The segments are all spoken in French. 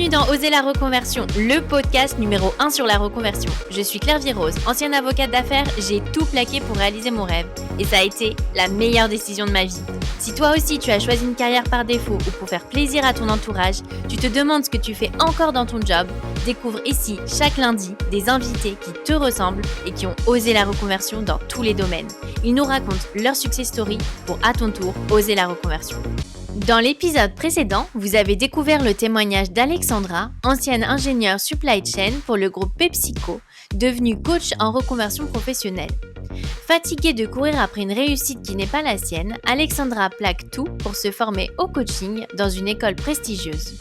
Bienvenue dans Oser la reconversion, le podcast numéro 1 sur la reconversion. Je suis Claire Virose, ancienne avocate d'affaires, j'ai tout plaqué pour réaliser mon rêve. Et ça a été la meilleure décision de ma vie. Si toi aussi tu as choisi une carrière par défaut ou pour faire plaisir à ton entourage, tu te demandes ce que tu fais encore dans ton job, découvre ici chaque lundi des invités qui te ressemblent et qui ont osé la reconversion dans tous les domaines. Ils nous racontent leur success story pour à ton tour oser la reconversion. Dans l'épisode précédent, vous avez découvert le témoignage d'Alexandra, ancienne ingénieure supply chain pour le groupe PepsiCo, devenue coach en reconversion professionnelle. Fatiguée de courir après une réussite qui n'est pas la sienne, Alexandra plaque tout pour se former au coaching dans une école prestigieuse.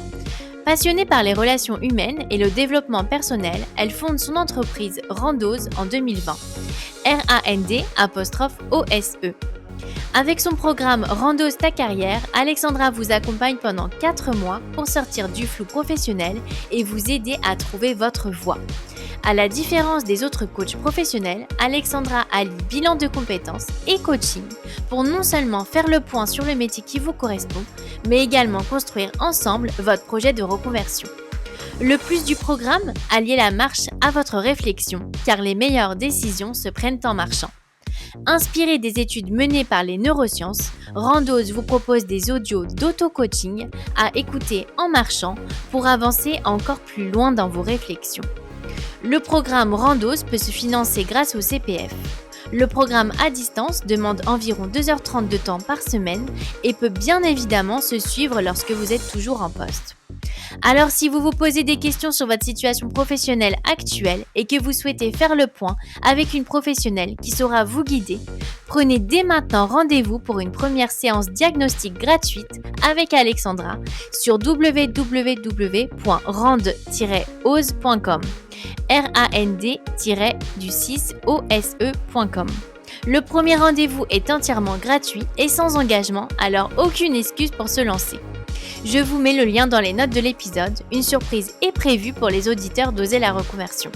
Passionnée par les relations humaines et le développement personnel, elle fonde son entreprise Randose en 2020. RAND'_OSE. Avec son programme Randose ta carrière, Alexandra vous accompagne pendant 4 mois pour sortir du flou professionnel et vous aider à trouver votre voie. À la différence des autres coachs professionnels, Alexandra allie bilan de compétences et coaching pour non seulement faire le point sur le métier qui vous correspond, mais également construire ensemble votre projet de reconversion. Le plus du programme, allier la marche à votre réflexion, car les meilleures décisions se prennent en marchant. Inspiré des études menées par les neurosciences, Randose vous propose des audios d'auto-coaching à écouter en marchant pour avancer encore plus loin dans vos réflexions. Le programme Randose peut se financer grâce au CPF. Le programme à distance demande environ 2h30 de temps par semaine et peut bien évidemment se suivre lorsque vous êtes toujours en poste. Alors si vous vous posez des questions sur votre situation professionnelle actuelle et que vous souhaitez faire le point avec une professionnelle qui saura vous guider, prenez dès maintenant rendez-vous pour une première séance diagnostique gratuite avec Alexandra sur www.rand-ose.com rand-ose.com. Le premier rendez-vous est entièrement gratuit et sans engagement, alors aucune excuse pour se lancer. Je vous mets le lien dans les notes de l'épisode. Une surprise est prévue pour les auditeurs d'Oser la reconversion.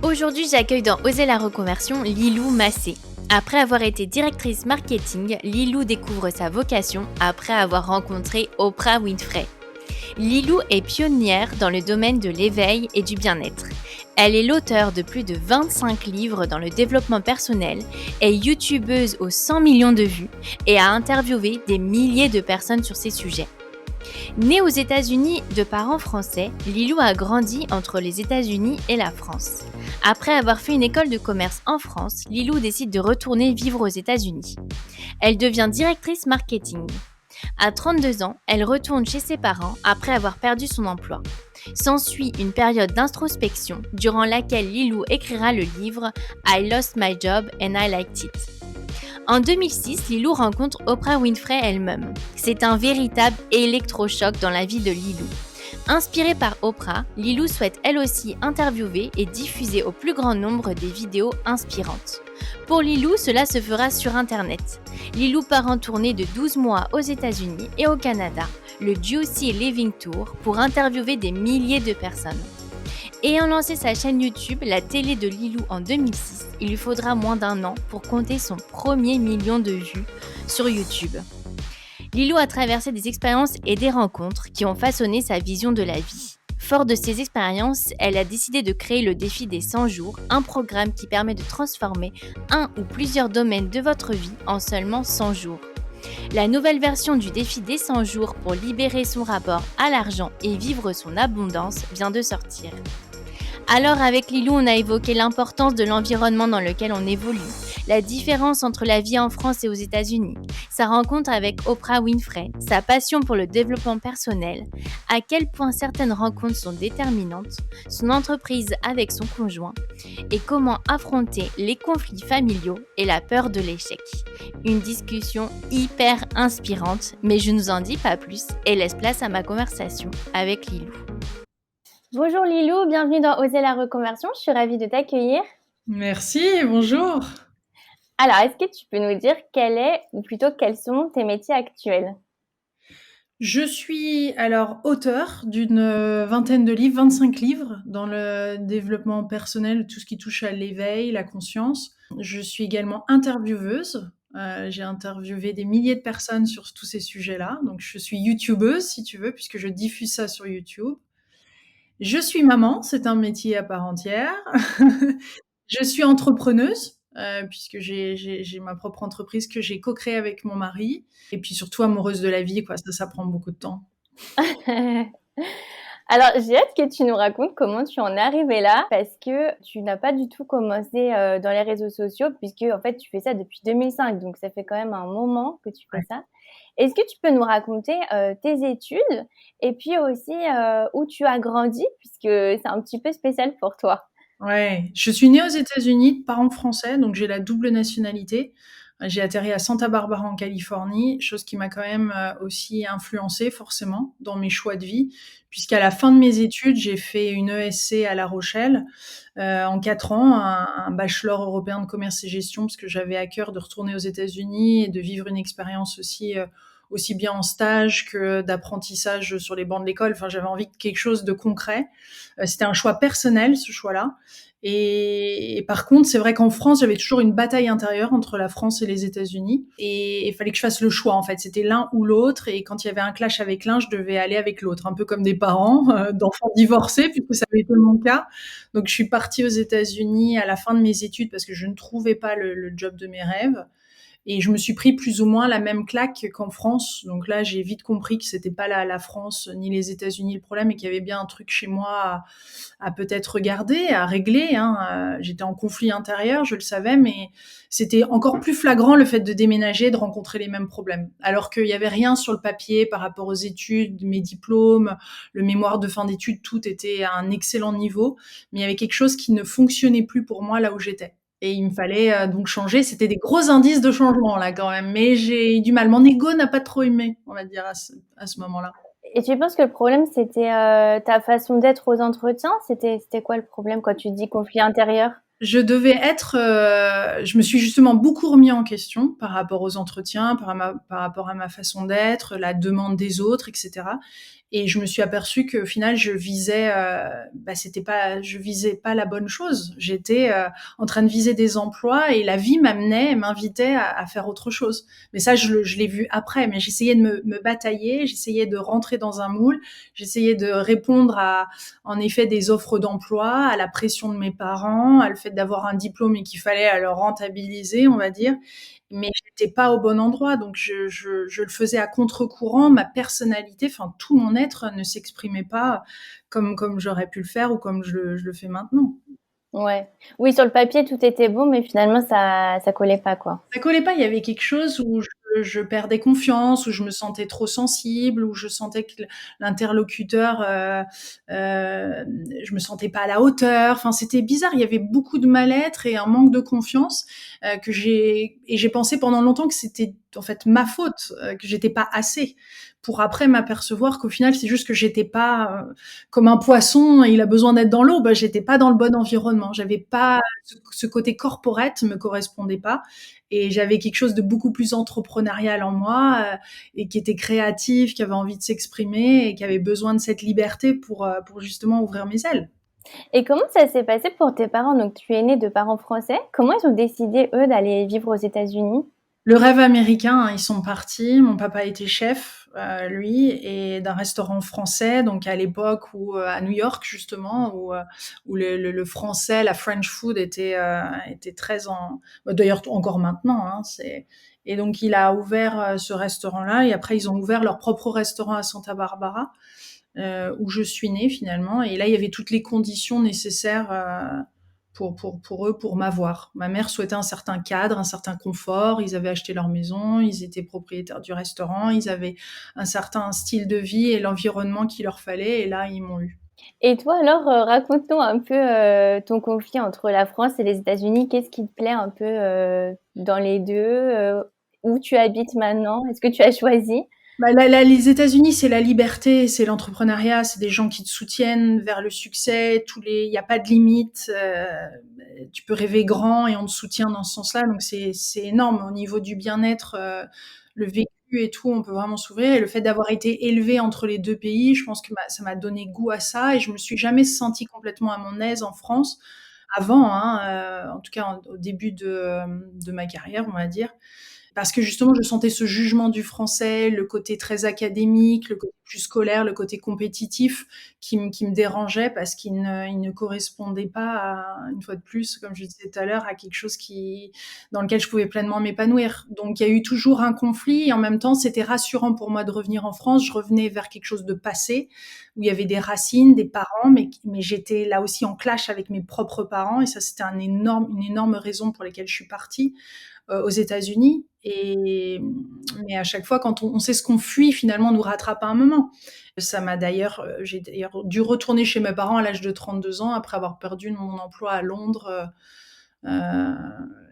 Aujourd'hui, j'accueille dans Oser la reconversion Lilou Massé. Après avoir été directrice marketing, Lilou découvre sa vocation après avoir rencontré Oprah Winfrey. Lilou est pionnière dans le domaine de l'éveil et du bien-être. Elle est l'auteure de plus de 25 livres dans le développement personnel, est youtubeuse aux 100 millions de vues et a interviewé des milliers de personnes sur ces sujets. Née aux États-Unis de parents français, Lilou a grandi entre les États-Unis et la France. Après avoir fait une école de commerce en France, Lilou décide de retourner vivre aux États-Unis. Elle devient directrice marketing. À 32 ans, elle retourne chez ses parents après avoir perdu son emploi. S'ensuit une période d'introspection durant laquelle Lilou écrira le livre I Lost My Job and I Liked It. En 2006, Lilou rencontre Oprah Winfrey elle-même. C'est un véritable électrochoc dans la vie de Lilou. Inspirée par Oprah, Lilou souhaite elle aussi interviewer et diffuser au plus grand nombre des vidéos inspirantes. Pour Lilou, cela se fera sur Internet. Lilou part en tournée de 12 mois aux États-Unis et au Canada, le Juicy Living Tour, pour interviewer des milliers de personnes. Ayant lancé sa chaîne YouTube, la télé de Lilou en 2006, il lui faudra moins d'1 an pour compter son premier million de vues sur YouTube. Lilou a traversé des expériences et des rencontres qui ont façonné sa vision de la vie. Fort de ces expériences, elle a décidé de créer le défi des 100 jours, un programme qui permet de transformer un ou plusieurs domaines de votre vie en seulement 100 jours. La nouvelle version du défi des 100 jours pour libérer son rapport à l'argent et vivre son abondance vient de sortir. Alors avec Lilou, on a évoqué l'importance de l'environnement dans lequel on évolue, la différence entre la vie en France et aux États-Unis, sa rencontre avec Oprah Winfrey, sa passion pour le développement personnel, à quel point certaines rencontres sont déterminantes, son entreprise avec son conjoint et comment affronter les conflits familiaux et la peur de l'échec. Une discussion hyper inspirante, mais je ne vous en dis pas plus et laisse place à ma conversation avec Lilou. Bonjour Lilou, bienvenue dans Oser la reconversion, je suis ravie de t'accueillir. Merci, bonjour. Alors, est-ce que tu peux nous dire quels sont tes métiers actuels ? Je suis alors auteure d'une vingtaine de livres, 25 livres dans le développement personnel, tout ce qui touche à l'éveil, la conscience. Je suis également intervieweuse. J'ai interviewé des milliers de personnes sur tous ces sujets-là. Donc je suis youtubeuse, si tu veux, puisque je diffuse ça sur YouTube. Je suis maman, c'est un métier à part entière. Je suis entrepreneuse, puisque j'ai ma propre entreprise que j'ai co-créée avec mon mari et puis surtout amoureuse de la vie, quoi, ça prend beaucoup de temps. Alors, j'ai hâte que tu nous racontes comment tu en es arrivée là, parce que tu n'as pas du tout commencé dans les réseaux sociaux, puisque en fait, tu fais ça depuis 2005, donc ça fait quand même un moment que tu fais Ouais. ça. Est-ce que tu peux nous raconter tes études et puis aussi où tu as grandi, puisque c'est un petit peu spécial pour toi? Ouais, je suis née aux États-Unis de parents français, donc j'ai la double nationalité. J'ai atterri à Santa Barbara en Californie, chose qui m'a quand même, aussi influencée forcément dans mes choix de vie, puisqu'à la fin de mes études, j'ai fait une ESC à La Rochelle, en 4 ans, un bachelor européen de commerce et gestion, parce que j'avais à cœur de retourner aux États-Unis et de vivre une expérience aussi bien en stage que d'apprentissage sur les bancs de l'école. Enfin, j'avais envie de quelque chose de concret. C'était un choix personnel, ce choix-là. Et par contre, c'est vrai qu'en France, j'avais toujours une bataille intérieure entre la France et les États-Unis. Et il fallait que je fasse le choix, en fait. C'était l'un ou l'autre. Et quand il y avait un clash avec l'un, je devais aller avec l'autre. Un peu comme des parents d'enfants divorcés, puisque ça avait été mon cas. Donc, je suis partie aux États-Unis à la fin de mes études parce que je ne trouvais pas le job de mes rêves. Et je me suis pris plus ou moins la même claque qu'en France. Donc là, j'ai vite compris que c'était pas la France ni les États-Unis le problème et qu'il y avait bien un truc chez moi à peut-être regarder, à régler. Hein. J'étais en conflit intérieur, je le savais, mais c'était encore plus flagrant le fait de déménager, de rencontrer les mêmes problèmes. Alors qu'il y avait rien sur le papier par rapport aux études, mes diplômes, le mémoire de fin d'études, tout était à un excellent niveau, mais il y avait quelque chose qui ne fonctionnait plus pour moi là où j'étais. Et il me fallait donc changer. C'était des gros indices de changement là quand même, mais j'ai eu du mal. Mon ego n'a pas trop aimé, on va dire à ce moment-là. Et tu penses que le problème, c'était ta façon d'être aux entretiens? C'était quoi le problème quand tu dis conflit intérieur? Je me suis justement beaucoup remis en question par rapport aux entretiens, par rapport à ma façon d'être, la demande des autres, etc. Et je me suis aperçue qu'au final, je visais pas la bonne chose. J'étais en train de viser des emplois et la vie m'invitait à faire autre chose. Mais ça, je l'ai vu après. Mais j'essayais de me batailler, j'essayais de rentrer dans un moule, j'essayais de répondre en effet, des offres d'emploi, à la pression de mes parents, à le fait d'avoir un diplôme et qu'il fallait le rentabiliser, on va dire. Mais j'étais pas au bon endroit, donc je le faisais à contre-courant. Ma personnalité, enfin tout mon être ne s'exprimait pas comme j'aurais pu le faire ou comme je le fais maintenant. Ouais. Oui, sur le papier, tout était bon, mais finalement, ça collait pas, quoi. Ça collait pas, il y avait quelque chose où je perdais confiance, où je me sentais trop sensible, où je sentais que l'interlocuteur, je me sentais pas à la hauteur. Enfin, c'était bizarre. Il y avait beaucoup de mal-être et un manque de confiance j'ai pensé pendant longtemps que c'était en fait ma faute, que j'étais pas assez. Pour après m'apercevoir qu'au final, c'est juste que j'étais pas comme un poisson, il a besoin d'être dans l'eau. Bah, j'étais pas dans le bon environnement. J'avais pas ce côté corporate me correspondait pas et j'avais quelque chose de beaucoup plus entrepreneurial en moi et qui était créatif, qui avait envie de s'exprimer et qui avait besoin de cette liberté pour justement ouvrir mes ailes. Et comment ça s'est passé pour tes parents? Donc, tu es née de parents français. Comment ils ont décidé, eux, d'aller vivre aux États-Unis? Le rêve américain, hein, ils sont partis. Mon papa était chef, lui, et d'un restaurant français, donc à l'époque où à New York justement, où le français, la French food était très en. Bah, d'ailleurs encore maintenant, hein, c'est. Et donc il a ouvert ce restaurant-là, et après ils ont ouvert leur propre restaurant à Santa Barbara, où je suis née finalement. Et là il y avait toutes les conditions nécessaires. Pour eux, pour m'avoir. Ma mère souhaitait un certain cadre, un certain confort. Ils avaient acheté leur maison, ils étaient propriétaires du restaurant, ils avaient un certain style de vie et l'environnement qu'il leur fallait. Et là, ils m'ont eu. Et toi, alors, raconte-nous un peu ton conflit entre la France et les États-Unis. Qu'est-ce qui te plaît un peu dans les deux? Où tu habites maintenant? Est-ce que tu as choisi? Bah, les États-Unis, c'est la liberté, c'est l'entrepreneuriat, c'est des gens qui te soutiennent vers le succès. Il n'y a pas de limite. Tu peux rêver grand et on te soutient dans ce sens-là. Donc c'est énorme au niveau du bien-être, le vécu et tout. On peut vraiment s'ouvrir. Et le fait d'avoir été élevé entre les deux pays, je pense que ça m'a donné goût à ça. Et je me suis jamais sentie complètement à mon aise en France avant, hein, en tout cas au début de ma carrière, on va dire. parce que justement, je sentais ce jugement du français, le côté très académique, le côté plus scolaire, le côté compétitif qui me dérangeait parce il ne correspondait pas à, une fois de plus, comme je disais tout à l'heure, à quelque chose dans lequel je pouvais pleinement m'épanouir. Donc il y a eu toujours un conflit et en même temps, c'était rassurant pour moi de revenir en France. Je revenais vers quelque chose de passé, où il y avait des racines, des parents, mais j'étais là aussi en clash avec mes propres parents et ça, c'était une énorme raison pour laquelle je suis partie aux États-Unis. Mais à chaque fois, quand on sait ce qu'on fuit, finalement, on nous rattrape à un moment. J'ai d'ailleurs dû retourner chez mes parents à l'âge de 32 ans après avoir perdu mon emploi à Londres. Euh,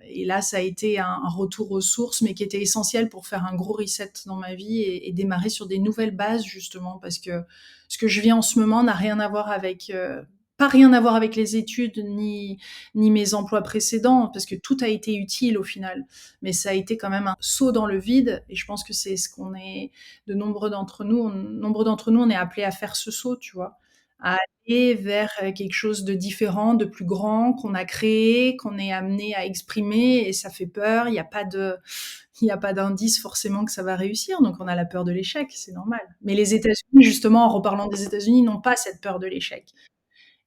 et là, ça a été un retour aux sources, mais qui était essentiel pour faire un gros reset dans ma vie et démarrer sur des nouvelles bases, justement, parce que ce que je vis en ce moment n'a rien à voir avec, pas rien à voir avec les études ni mes emplois précédents, parce que tout a été utile au final. Mais ça a été quand même un saut dans le vide, et je pense que c'est ce qu'on est, nombre d'entre nous, on est appelés à faire ce saut, tu vois, à aller vers quelque chose de différent, de plus grand, qu'on a créé, qu'on est amené à exprimer, et ça fait peur. Il n'y a pas d'indice forcément que ça va réussir, donc on a la peur de l'échec, c'est normal. Mais les États-Unis, justement, en reparlant des États-Unis, n'ont pas cette peur de l'échec.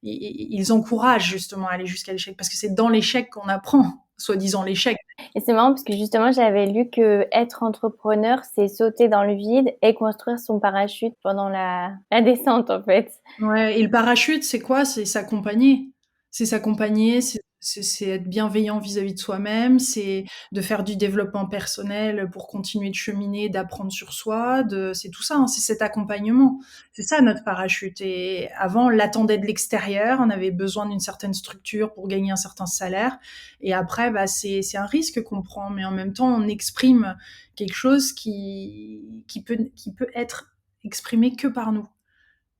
Ils encouragent justement à aller jusqu'à l'échec, parce que c'est dans l'échec qu'on apprend, soi-disant l'échec. Et c'est marrant parce que justement, j'avais lu que être entrepreneur, c'est sauter dans le vide et construire son parachute pendant la descente, en fait. Ouais, et le parachute, c'est quoi? C'est s'accompagner. C'est s'accompagner, c'est être bienveillant vis-à-vis de soi-même, c'est de faire du développement personnel pour continuer de cheminer, d'apprendre sur soi, c'est tout ça, hein, c'est cet accompagnement. C'est ça notre parachute. Et avant, on l'attendait de l'extérieur, on avait besoin d'une certaine structure pour gagner un certain salaire. Et après, bah, c'est un risque qu'on prend, mais en même temps, on exprime quelque chose qui peut être exprimé que par nous.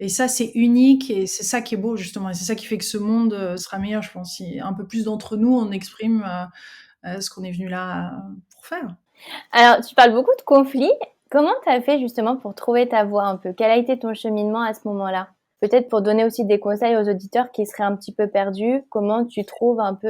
Et ça, c'est unique et c'est ça qui est beau justement. Et c'est ça qui fait que ce monde sera meilleur, je pense. Si un peu plus d'entre nous, on exprime ce qu'on est venu là pour faire. Alors, tu parles beaucoup de conflits. Comment tu as fait justement pour trouver ta voie un peu? Quel a été ton cheminement à ce moment-là? Peut-être pour donner aussi des conseils aux auditeurs qui seraient un petit peu perdus. Comment tu trouves un peu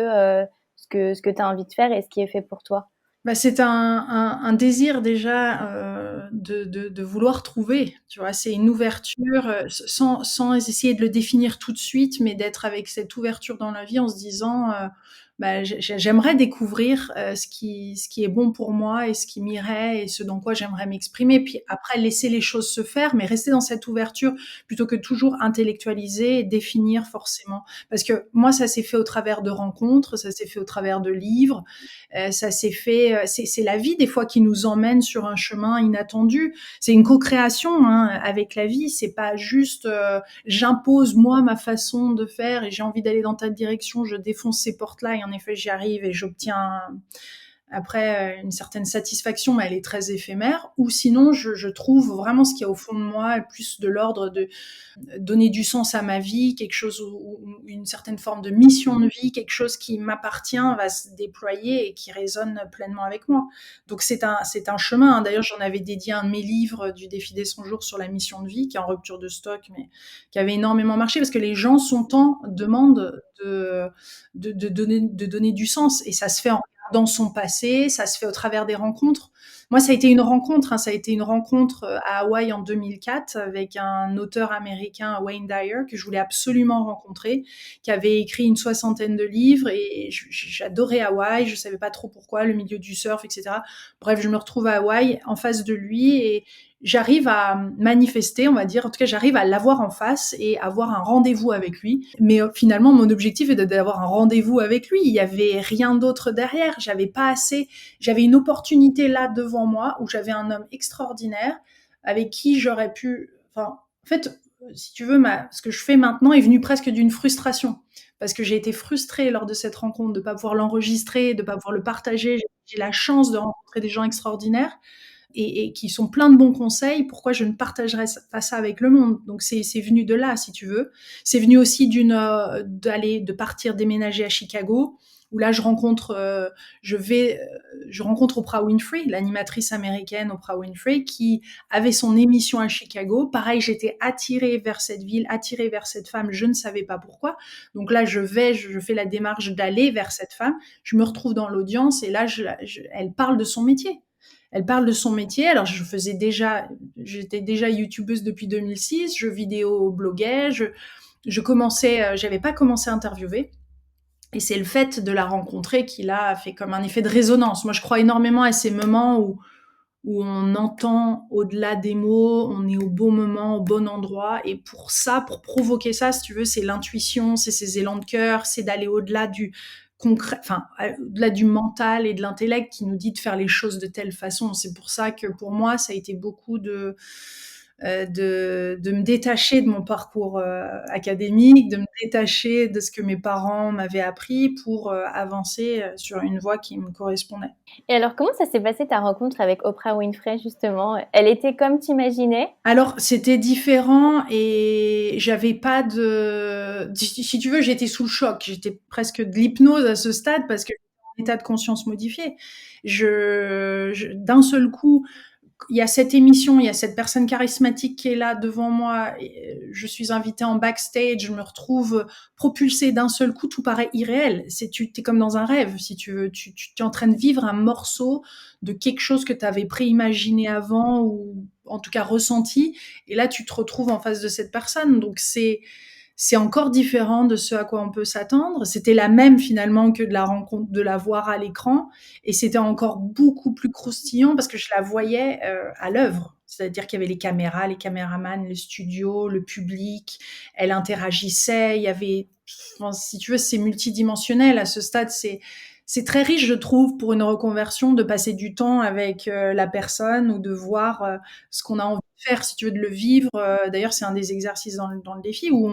ce que tu as envie de faire et ce qui est fait pour toi? Bah, c'est un désir déjà de vouloir trouver, tu vois, c'est une ouverture sans essayer de le définir tout de suite, mais d'être avec cette ouverture dans la vie en se disant bah, j'aimerais découvrir ce qui est bon pour moi et ce qui m'irait et ce dans quoi j'aimerais m'exprimer. Puis après, laisser les choses se faire, mais rester dans cette ouverture plutôt que toujours intellectualiser et définir forcément. Parce que moi, ça s'est fait au travers de rencontres, ça s'est fait au travers de livres. Ça s'est fait, c'est la vie des fois qui nous emmène sur un chemin inattendu. C'est une co-création hein, avec la vie. C'est pas juste j'impose moi ma façon de faire et j'ai envie d'aller dans ta direction. Je défonce ces portes-là et en effet j'y arrive et j'obtiens après une certaine satisfaction, mais elle est très éphémère. Ou sinon je trouve vraiment ce qu'il y a au fond de moi, plus de l'ordre de donner du sens à ma vie, quelque chose ou une certaine forme de mission de vie, quelque chose qui m'appartient va se déployer et qui résonne pleinement avec moi. Donc c'est un chemin. Hein. D'ailleurs, j'en avais dédié un de mes livres du défi des 100 jours sur la mission de vie, qui est en rupture de stock, mais qui avait énormément marché parce que les gens son temps demandent de donner du sens et ça se fait en regardant son passé, ça se fait au travers des rencontres. Moi, ça a été une rencontre. Hein, ça a été une rencontre à Hawaï en 2004 avec un auteur américain, Wayne Dyer, que je voulais absolument rencontrer, qui avait écrit une 60aine de livres et j'adorais Hawaï. Je savais pas trop pourquoi, le milieu du surf, etc. Bref, je me retrouve à Hawaï en face de lui et j'arrive à manifester, on va dire, en tout cas j'arrive à l'avoir en face et avoir un rendez-vous avec lui. Mais finalement, mon objectif était d'avoir un rendez-vous avec lui. Il y avait rien d'autre derrière. J'avais une opportunité là devant moi où j'avais un homme extraordinaire avec qui j'aurais pu, enfin, en fait, si tu veux, ce que je fais maintenant est venu presque d'une frustration. Parce que j'ai été frustrée lors de cette rencontre de pas pouvoir l'enregistrer, de pas pouvoir le partager. J'ai la chance de rencontrer des gens extraordinaires et qui sont pleins de bons conseils, pourquoi je ne partagerais pas ça avec le monde? Donc c'est venu de là, si tu veux. C'est venu aussi de partir déménager à Chicago, où là je rencontre Oprah Winfrey, l'animatrice américaine Oprah Winfrey, qui avait son émission à Chicago. Pareil, j'étais attirée vers cette ville, attirée vers cette femme, je ne savais pas pourquoi. Donc là, je fais la démarche d'aller vers cette femme, je me retrouve dans l'audience et là, elle parle de son métier. Elle parle de son métier. Alors, j'étais déjà youtubeuse depuis 2006, je vidéo bloguais, je commençais, j'avais pas commencé à interviewer. Et c'est le fait de la rencontrer qui l'a fait comme un effet de résonance. Moi, je crois énormément à ces moments où on entend au-delà des mots, on est au bon moment, au bon endroit. Et pour ça, pour provoquer ça, si tu veux, c'est l'intuition, c'est ces élans de cœur, c'est d'aller au-delà du concret, enfin, au-delà du mental et de l'intellect qui nous dit de faire les choses de telle façon. C'est pour ça que pour moi, ça a été beaucoup de me détacher de mon parcours académique, de me détacher de ce que mes parents m'avaient appris pour avancer sur une voie qui me correspondait. Et alors, comment ça s'est passé ta rencontre avec Oprah Winfrey, justement? Elle était comme t'imaginais? Alors, c'était différent et j'avais pas de... Si tu veux, j'étais sous le choc. J'étais presque de l'hypnose à ce stade parce que j'étais en état de conscience modifié. D'un seul coup, il y a cette émission, il y a cette personne charismatique qui est là devant moi, et je suis invitée en backstage, je me retrouve propulsée d'un seul coup, tout paraît irréel. T'es comme dans un rêve, si tu veux. Tu es en train de vivre un morceau de quelque chose que tu avais préimaginé avant ou en tout cas ressenti, et là tu te retrouves en face de cette personne. Donc c'est encore différent de ce à quoi on peut s'attendre. C'était la même finalement que de la rencontre, de la voir à l'écran, et c'était encore beaucoup plus croustillant parce que je la voyais à l'œuvre. C'est-à-dire qu'il y avait les caméras, les caméramans, le studio, le public. Elle interagissait. Il y avait, enfin, si tu veux, c'est multidimensionnel à ce stade. C'est très riche, je trouve, pour une reconversion, de passer du temps avec la personne ou de voir ce qu'on a envie de faire, si tu veux, de le vivre. D'ailleurs, c'est un des exercices dans le défi où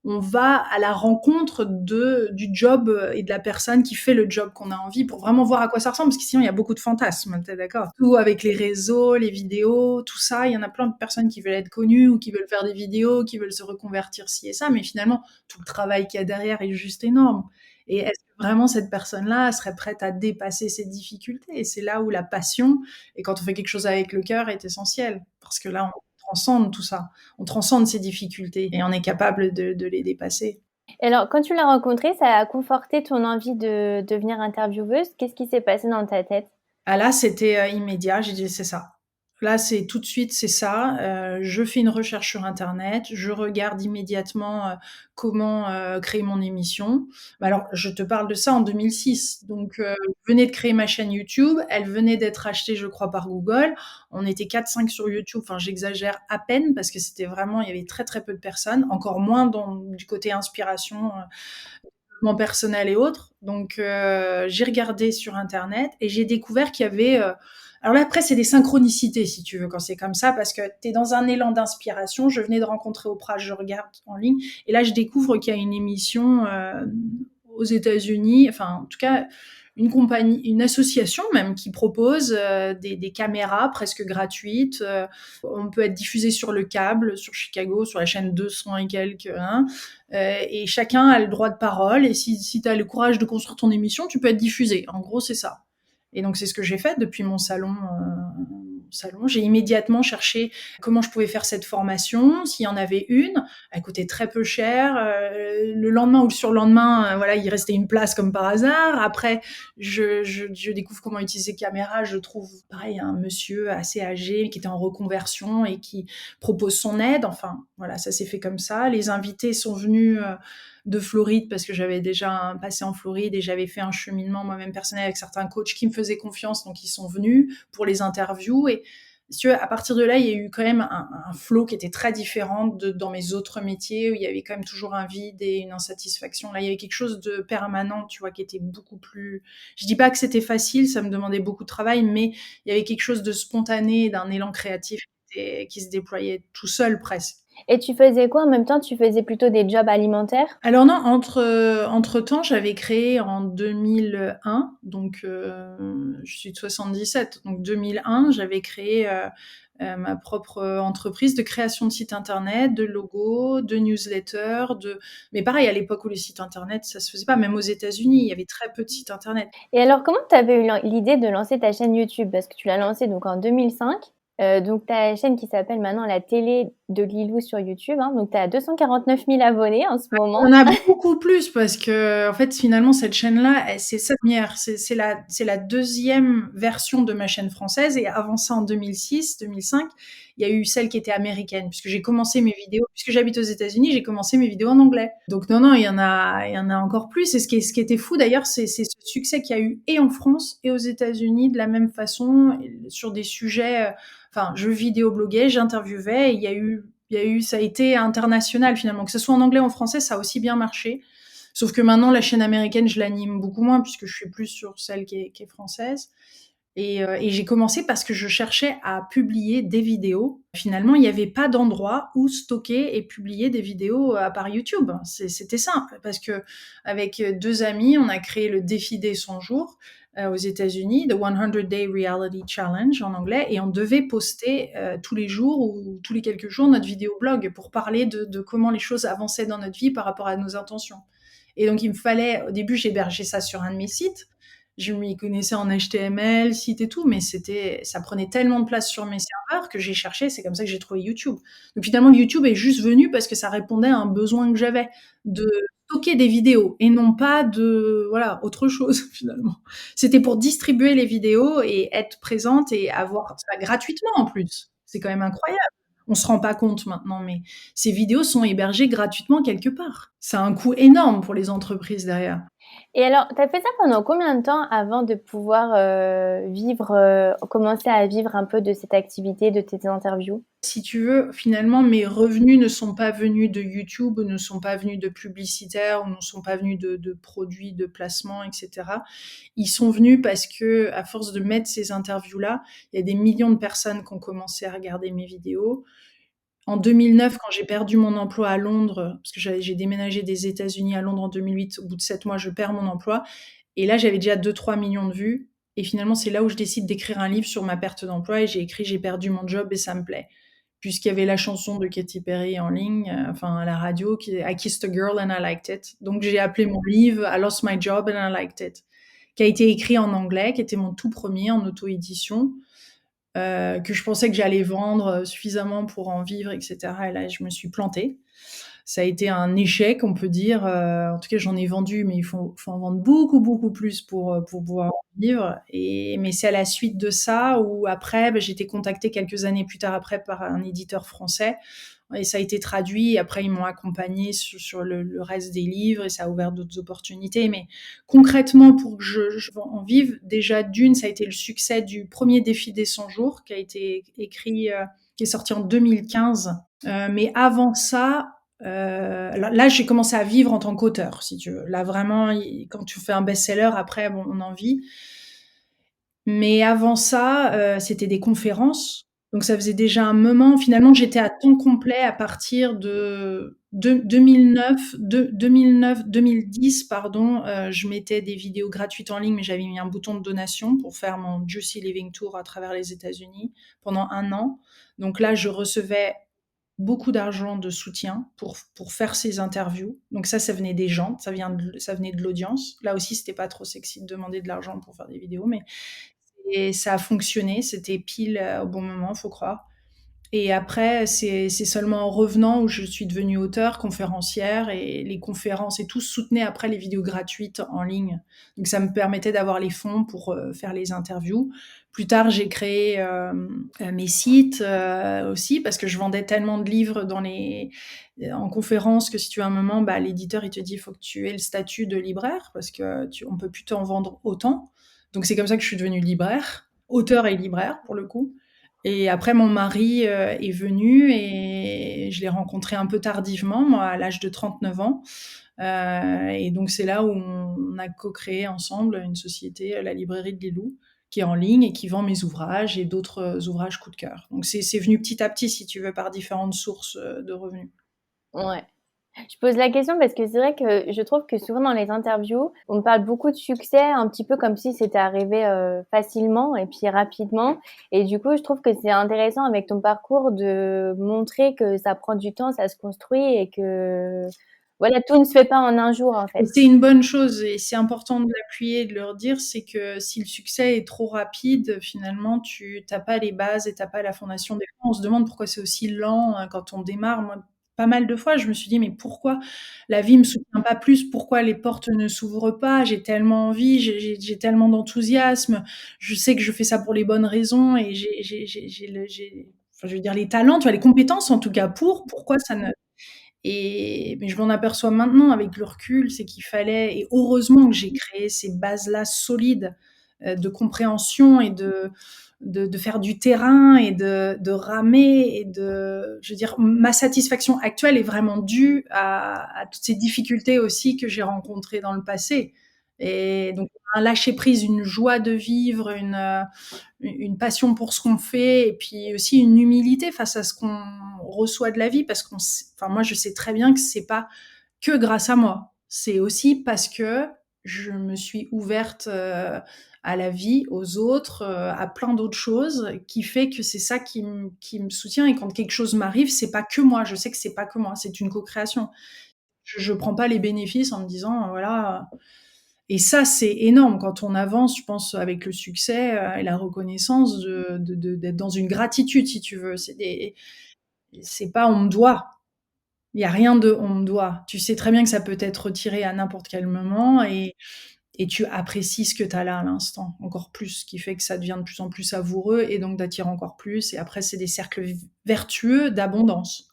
on va à la rencontre du job et de la personne qui fait le job qu'on a envie pour vraiment voir à quoi ça ressemble, parce que sinon il y a beaucoup de fantasmes, t'es d'accord? Tout avec les réseaux, les vidéos, tout ça, il y en a plein de personnes qui veulent être connues ou qui veulent faire des vidéos, qui veulent se reconvertir ci et ça, mais finalement tout le travail qu'il y a derrière est juste énorme. Et est-ce que vraiment cette personne-là serait prête à dépasser ses difficultés? Et c'est là où la passion, et quand on fait quelque chose avec le cœur, est essentielle, parce que là on transcende tout ça. On transcende ces difficultés et on est capable de les dépasser. Et alors, quand tu l'as rencontrée, ça a conforté ton envie de devenir intervieweuse? Qu'est-ce qui s'est passé dans ta tête? Ah là, c'était immédiat. J'ai dit, c'est ça. Là, c'est tout de suite, c'est ça. Je fais une recherche sur Internet, je regarde immédiatement comment créer mon émission. Alors, je te parle de ça en 2006. Donc, je venais de créer ma chaîne YouTube, elle venait d'être achetée, je crois, par Google. On était 4-5 sur YouTube. Enfin, j'exagère à peine parce que c'était vraiment, il y avait très très peu de personnes, encore moins du côté inspiration, développement personnel et autres. Donc, j'ai regardé sur Internet et j'ai découvert qu'il y avait alors là, après, c'est des synchronicités, si tu veux, quand c'est comme ça, parce que t'es dans un élan d'inspiration. Je venais de rencontrer Oprah, je regarde en ligne, et là, je découvre qu'il y a une émission aux États-Unis, enfin, en tout cas, une compagnie, une association même, qui propose des caméras presque gratuites. On peut être diffusé sur le câble, sur Chicago, sur la chaîne 200 et quelques, hein, et chacun a le droit de parole, et si tu as le courage de construire ton émission, tu peux être diffusé. En gros, c'est ça. Et donc, c'est ce que j'ai fait depuis mon salon. J'ai immédiatement cherché comment je pouvais faire cette formation, s'il y en avait une. Elle coûtait très peu cher. Le lendemain ou le surlendemain, voilà, il restait une place comme par hasard. Après, je découvre comment utiliser caméra. Je trouve, pareil, un monsieur assez âgé qui était en reconversion et qui propose son aide. Enfin, voilà, ça s'est fait comme ça. Les invités sont venus de Floride parce que j'avais déjà un passé en Floride et j'avais fait un cheminement moi-même personnel avec certains coachs qui me faisaient confiance, donc ils sont venus pour les interviews. Et si tu veux, à partir de là, il y a eu quand même un flow qui était très différent dans mes autres métiers, où il y avait quand même toujours un vide et une insatisfaction. Là, il y avait quelque chose de permanent, tu vois, qui était beaucoup plus... Je dis pas que c'était facile, ça me demandait beaucoup de travail, mais il y avait quelque chose de spontané, d'un élan créatif qui se déployait tout seul presque. Et tu faisais quoi en même temps? Tu faisais plutôt des jobs alimentaires? Alors non, entre-temps, j'avais créé en 2001, donc je suis de 77, donc 2001, j'avais créé ma propre entreprise de création de sites internet, de logos, de newsletters, mais pareil, à l'époque où les sites internet, ça se faisait pas, même aux États-Unis, il y avait très peu de sites internet. Et alors, comment tu avais eu l'idée de lancer ta chaîne YouTube? Parce que tu l'as lancée donc en 2005. Donc, tu as une chaîne qui s'appelle maintenant La Télé de Lilou sur YouTube. Hein. Donc, tu as 249 000 abonnés en ce moment. On a beaucoup plus parce que, en fait, finalement, cette chaîne-là, c'est sa première. C'est la deuxième version de ma chaîne française. Et avant ça, en 2006, 2005, il y a eu celle qui était américaine. Puisque j'ai commencé mes vidéos, puisque j'habite aux États-Unis, j'ai commencé mes vidéos en anglais. Donc, non, il y en a encore plus. Et ce qui était fou, d'ailleurs, c'est ce succès qu'il y a eu et en France et aux États-Unis de la même façon, sur des sujets, enfin, je vidéobloguais, j'interviewais, et ça a été international finalement. Que ce soit en anglais ou en français, ça a aussi bien marché. Sauf que maintenant, la chaîne américaine, je l'anime beaucoup moins puisque je suis plus sur celle qui est française. Et j'ai commencé parce que je cherchais à publier des vidéos. Finalement, il n'y avait pas d'endroit où stocker et publier des vidéos à part YouTube. C'était simple parce que avec 2 amis, on a créé le défi des 100 jours aux États-Unis, The 100 Day Reality Challenge en anglais, et on devait poster tous les jours ou tous les quelques jours notre vidéoblog pour parler de comment les choses avançaient dans notre vie par rapport à nos intentions. Et donc, il me fallait, au début, j'hébergeais ça sur un de mes sites. Je m'y connaissais en HTML, site et tout, mais ça prenait tellement de place sur mes serveurs que j'ai cherché, c'est comme ça que j'ai trouvé YouTube. Donc finalement, YouTube est juste venu parce que ça répondait à un besoin que j'avais de stocker des vidéos et non pas voilà, autre chose finalement. C'était pour distribuer les vidéos et être présente et avoir ça gratuitement en plus. C'est quand même incroyable. On se rend pas compte maintenant, mais ces vidéos sont hébergées gratuitement quelque part. Ça a un coût énorme pour les entreprises derrière. Et alors, tu as fait ça pendant combien de temps avant de pouvoir commencer à vivre un peu de cette activité, de tes interviews? Si tu veux, finalement, mes revenus ne sont pas venus de YouTube, ne sont pas venus de publicitaires, ne sont pas venus de produits, de placements, etc. Ils sont venus parce que, à force de mettre ces interviews-là, il y a des millions de personnes qui ont commencé à regarder mes vidéos. En 2009, quand j'ai perdu mon emploi à Londres, parce que j'ai déménagé des États-Unis à Londres en 2008, au bout de 7 mois, je perds mon emploi. Et là, j'avais déjà 2-3 millions de vues. Et finalement, c'est là où je décide d'écrire un livre sur ma perte d'emploi. Et j'ai écrit J'ai perdu mon job et ça me plaît. Puisqu'il y avait la chanson de Katy Perry en ligne, enfin à la radio, qui est I Kissed a Girl and I Liked It. Donc j'ai appelé mon livre I Lost My Job and I Liked It, qui a été écrit en anglais, qui était mon tout premier en auto-édition. Que je pensais que j'allais vendre suffisamment pour en vivre, etc. Et là, je me suis plantée. Ça a été un échec, on peut dire. En tout cas, j'en ai vendu, mais il faut en vendre beaucoup, beaucoup plus pour pouvoir en vivre. Mais c'est à la suite de ça où après, j'ai été contactée quelques années plus tard après par un éditeur français. Et ça a été traduit. Et après, ils m'ont accompagnée sur le reste des livres et ça a ouvert d'autres opportunités. Mais concrètement, pour que je en vive, déjà d'une, ça a été le succès du premier défi des 100 jours qui a été écrit, qui est sorti en 2015. Mais avant ça, là, j'ai commencé à vivre en tant qu'auteur, si tu veux. Là, vraiment, quand tu fais un best-seller, après, bon, on en vit. Mais avant ça, c'était des conférences. Donc ça faisait déjà un moment. Finalement, j'étais à temps complet à partir de 2010, pardon. Je mettais des vidéos gratuites en ligne, mais j'avais mis un bouton de donation pour faire mon Juicy Living Tour à travers les États-Unis pendant 1 an. Donc là, je recevais beaucoup d'argent de soutien pour faire ces interviews. Donc ça venait des gens, ça venait de l'audience. Là aussi, c'était pas trop sexy de demander de l'argent pour faire des vidéos, mais ça a fonctionné. C'était pile au bon moment, faut croire. Et après, c'est seulement en revenant où je suis devenue auteure, conférencière, et les conférences et tout soutenaient après les vidéos gratuites en ligne. Donc ça me permettait d'avoir les fonds pour faire les interviews. Plus tard, j'ai créé mes sites aussi parce que je vendais tellement de livres en conférence que si tu as un moment, l'éditeur il te dit il faut que tu aies le statut de libraire parce que on peut plus t'en vendre autant. Donc c'est comme ça que je suis devenue libraire, auteur et libraire pour le coup. Et après, mon mari est venu et je l'ai rencontré un peu tardivement, moi, à l'âge de 39 ans. Et donc, c'est là où on a co-créé ensemble une société, la librairie de Lilou, qui est en ligne et qui vend mes ouvrages et d'autres ouvrages coup de cœur. Donc, c'est venu petit à petit, si tu veux, par différentes sources de revenus. Ouais. Je pose la question parce que c'est vrai que je trouve que souvent dans les interviews, on parle beaucoup de succès, un petit peu comme si c'était arrivé facilement et puis rapidement. Et du coup, je trouve que c'est intéressant avec ton parcours de montrer que ça prend du temps, ça se construit et que Voilà, tout ne se fait pas en un jour, en Et fait. c'est une bonne chose et c'est important de l'appuyer et de leur dire, c'est que si le succès est trop rapide, finalement, tu as pas les bases et tu as pas la fondation. Des fois, on se demande pourquoi c'est aussi lent, quand on démarre. Moi, pas mal de fois, je me suis dit: «Mais pourquoi la vie me soutient pas plus? Pourquoi les portes ne s'ouvrent pas? J'ai tellement envie, j'ai tellement d'enthousiasme. Je sais que je fais ça pour les bonnes raisons et j'ai enfin, je veux dire les talents, tu vois, les compétences en tout cas pour, pourquoi ça ne» Et mais je m'en aperçois maintenant avec le recul, c'est qu'il fallait et heureusement que j'ai créé ces bases-là solides, de compréhension et de faire du terrain et de ramer et je veux dire, ma satisfaction actuelle est vraiment due à toutes ces difficultés aussi que j'ai rencontrées dans le passé et donc un lâcher prise, une joie de vivre, une passion pour ce qu'on fait et puis aussi une humilité face à ce qu'on reçoit de la vie parce enfin moi je sais très bien que c'est pas que grâce à moi. C'est aussi parce que je me suis ouverte à la vie, aux autres, à plein d'autres choses qui fait que c'est ça qui me soutient et quand quelque chose m'arrive, c'est pas que moi. Je sais que c'est pas que moi, c'est une co-création. Je prends pas les bénéfices en me disant voilà, et ça, c'est énorme quand on avance, je pense, avec le succès et la reconnaissance d'être dans une gratitude, si tu veux. C'est pas on me doit. Il y a rien de on me doit. Tu sais très bien que ça peut être retiré à n'importe quel moment et tu apprécies ce que tu as là à l'instant, encore plus, ce qui fait que ça devient de plus en plus savoureux et donc d'attirer encore plus. Et après, c'est des cercles vertueux d'abondance.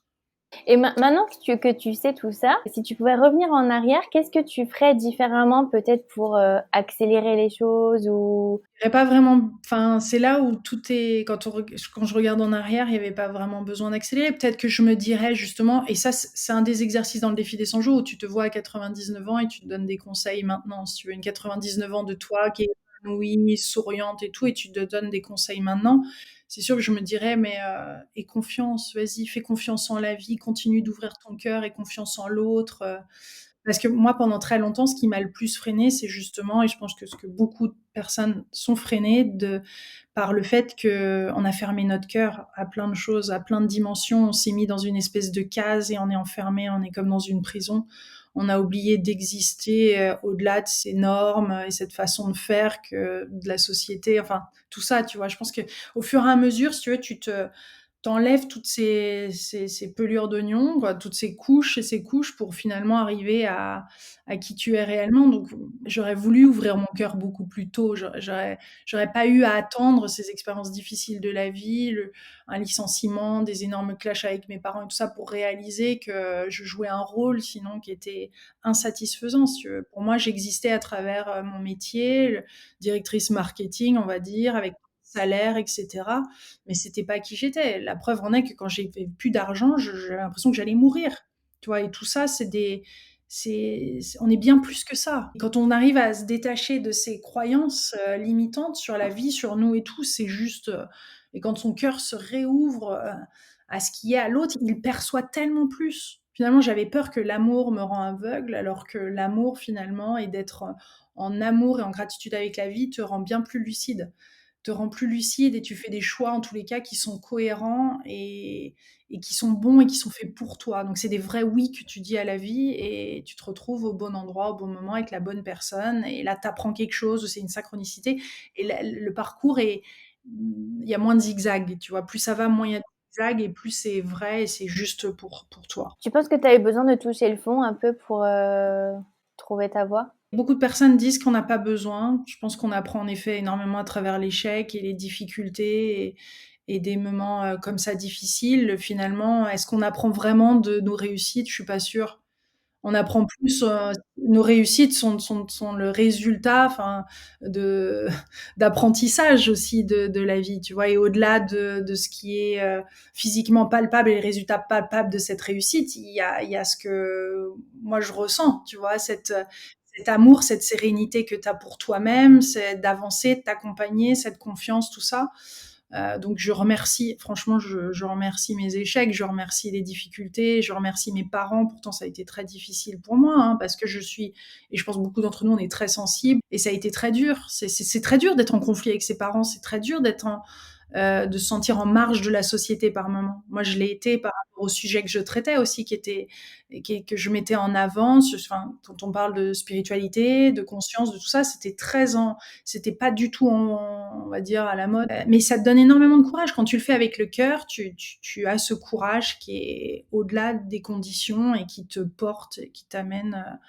Et maintenant que tu sais tout ça, si tu pouvais revenir en arrière, qu'est-ce que tu ferais différemment peut-être pour accélérer les choses ou... Il y avait pas vraiment, enfin, c'est là où tout est, quand je regarde en arrière, il y avait pas vraiment besoin d'accélérer. Peut-être que je me dirais justement, et ça, c'est un des exercices dans le défi des 100 jours où tu te vois à 99 ans et tu te donnes des conseils maintenant. Si tu veux une 99 ans de toi qui est épanouie, souriante et tout, et tu te donnes des conseils maintenant, c'est sûr que je me dirais, mais aie confiance, vas-y, fais confiance en la vie, continue d'ouvrir ton cœur et confiance en l'autre. Parce que moi, pendant très longtemps, ce qui m'a le plus freinée, c'est justement, et je pense que ce que beaucoup de personnes sont freinées par le fait qu'on a fermé notre cœur à plein de choses, à plein de dimensions. On s'est mis dans une espèce de case et on est enfermé, on est comme dans une prison. On a oublié d'exister au-delà de ces normes et cette façon de faire que de la société. Enfin, tout ça, tu vois. Je pense que au fur et à mesure, si tu veux, t'enlèves toutes ces pelures d'oignon, quoi, toutes ces couches et ces couches pour finalement arriver à qui tu es réellement. Donc, j'aurais voulu ouvrir mon cœur beaucoup plus tôt. J'aurais pas eu à attendre ces expériences difficiles de la vie, un licenciement, des énormes clashs avec mes parents et tout ça pour réaliser que je jouais un rôle sinon qui était insatisfaisant. Si tu veux. Pour moi, j'existais à travers mon métier, directrice marketing, on va dire, avec salaire, etc. Mais c'était pas qui j'étais. La preuve en est que quand j'ai plus d'argent, j'avais l'impression que j'allais mourir. Tu vois, et tout ça, on est bien plus que ça. Et quand on arrive à se détacher de ces croyances limitantes sur la vie, sur nous et tout, c'est juste. Et quand son cœur se réouvre à ce qui est à l'autre, il perçoit tellement plus. Finalement, j'avais peur que l'amour me rend aveugle, alors que l'amour, finalement, et d'être en amour et en gratitude avec la vie, te rend bien plus lucide et tu fais des choix en tous les cas qui sont cohérents et qui sont bons et qui sont faits pour toi. Donc c'est des vrais oui que tu dis à la vie et tu te retrouves au bon endroit, au bon moment avec la bonne personne et là tu apprends quelque chose, c'est une synchronicité et le parcours il y a moins de zigzags, tu vois, plus ça va, moins il y a de zigzags et plus c'est vrai et c'est juste pour toi. Tu penses que tu as eu besoin de toucher le fond un peu pour trouver ta voie? Beaucoup de personnes disent qu'on n'a pas besoin. Je pense qu'on apprend en effet énormément à travers l'échec et les difficultés et des moments comme ça difficiles. Finalement, est-ce qu'on apprend vraiment de nos réussites? Je suis pas sûre. On apprend plus, nos réussites sont le résultat, enfin, de d'apprentissage aussi de la vie, tu vois? Et au-delà de ce qui est physiquement palpable et les résultats palpables de cette réussite, il y a ce que moi je ressens, tu vois? Cet amour, cette sérénité que tu as pour toi-même, c'est d'avancer, de t'accompagner, cette confiance, tout ça. Donc je remercie, franchement, je remercie mes échecs, je remercie les difficultés, je remercie mes parents. Pourtant, ça a été très difficile pour moi, hein, parce que et je pense beaucoup d'entre nous, on est très sensibles, et ça a été très dur. C'est très dur d'être en conflit avec ses parents, c'est très dur de se sentir en marge de la société par moment. Moi, je l'ai été par rapport au sujet que je traitais aussi, que je mettais en avant. Enfin, quand on parle de spiritualité, de conscience, de tout ça, c'était pas du tout, on va dire, à la mode. Mais ça te donne énormément de courage. Quand tu le fais avec le cœur, tu as ce courage qui est au-delà des conditions et qui te porte, et qui t'amène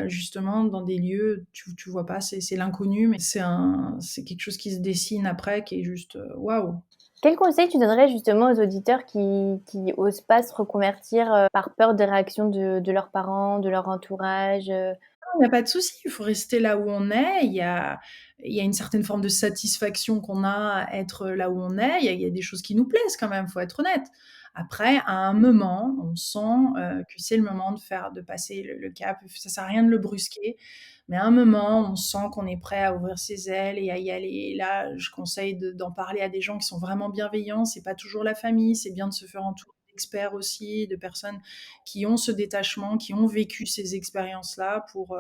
justement dans des lieux, tu vois pas, c'est l'inconnu, mais c'est quelque chose qui se dessine après, qui est juste waouh. Quel conseil tu donnerais justement aux auditeurs qui osent pas se reconvertir par peur des réactions de leurs parents, de leur entourage? Il n'y a pas de souci, il faut rester là où on est. Il y a une certaine forme de satisfaction qu'on a à être là où on est. Il y a des choses qui nous plaisent quand même, faut être honnête. Après, à un moment, on sent que c'est le moment de passer le cap. Ça sert à rien de le brusquer, mais à un moment, on sent qu'on est prêt à ouvrir ses ailes et à y aller. Et là, je conseille d'en parler à des gens qui sont vraiment bienveillants. C'est pas toujours la famille, c'est bien de se faire entourer d'experts aussi, de personnes qui ont ce détachement, qui ont vécu ces expériences-là pour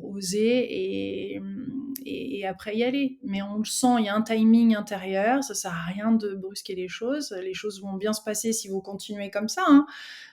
oser et après y aller. Mais on le sent, il y a un timing intérieur, ça sert à rien de brusquer les choses. Les choses vont bien se passer si vous continuez comme ça, hein.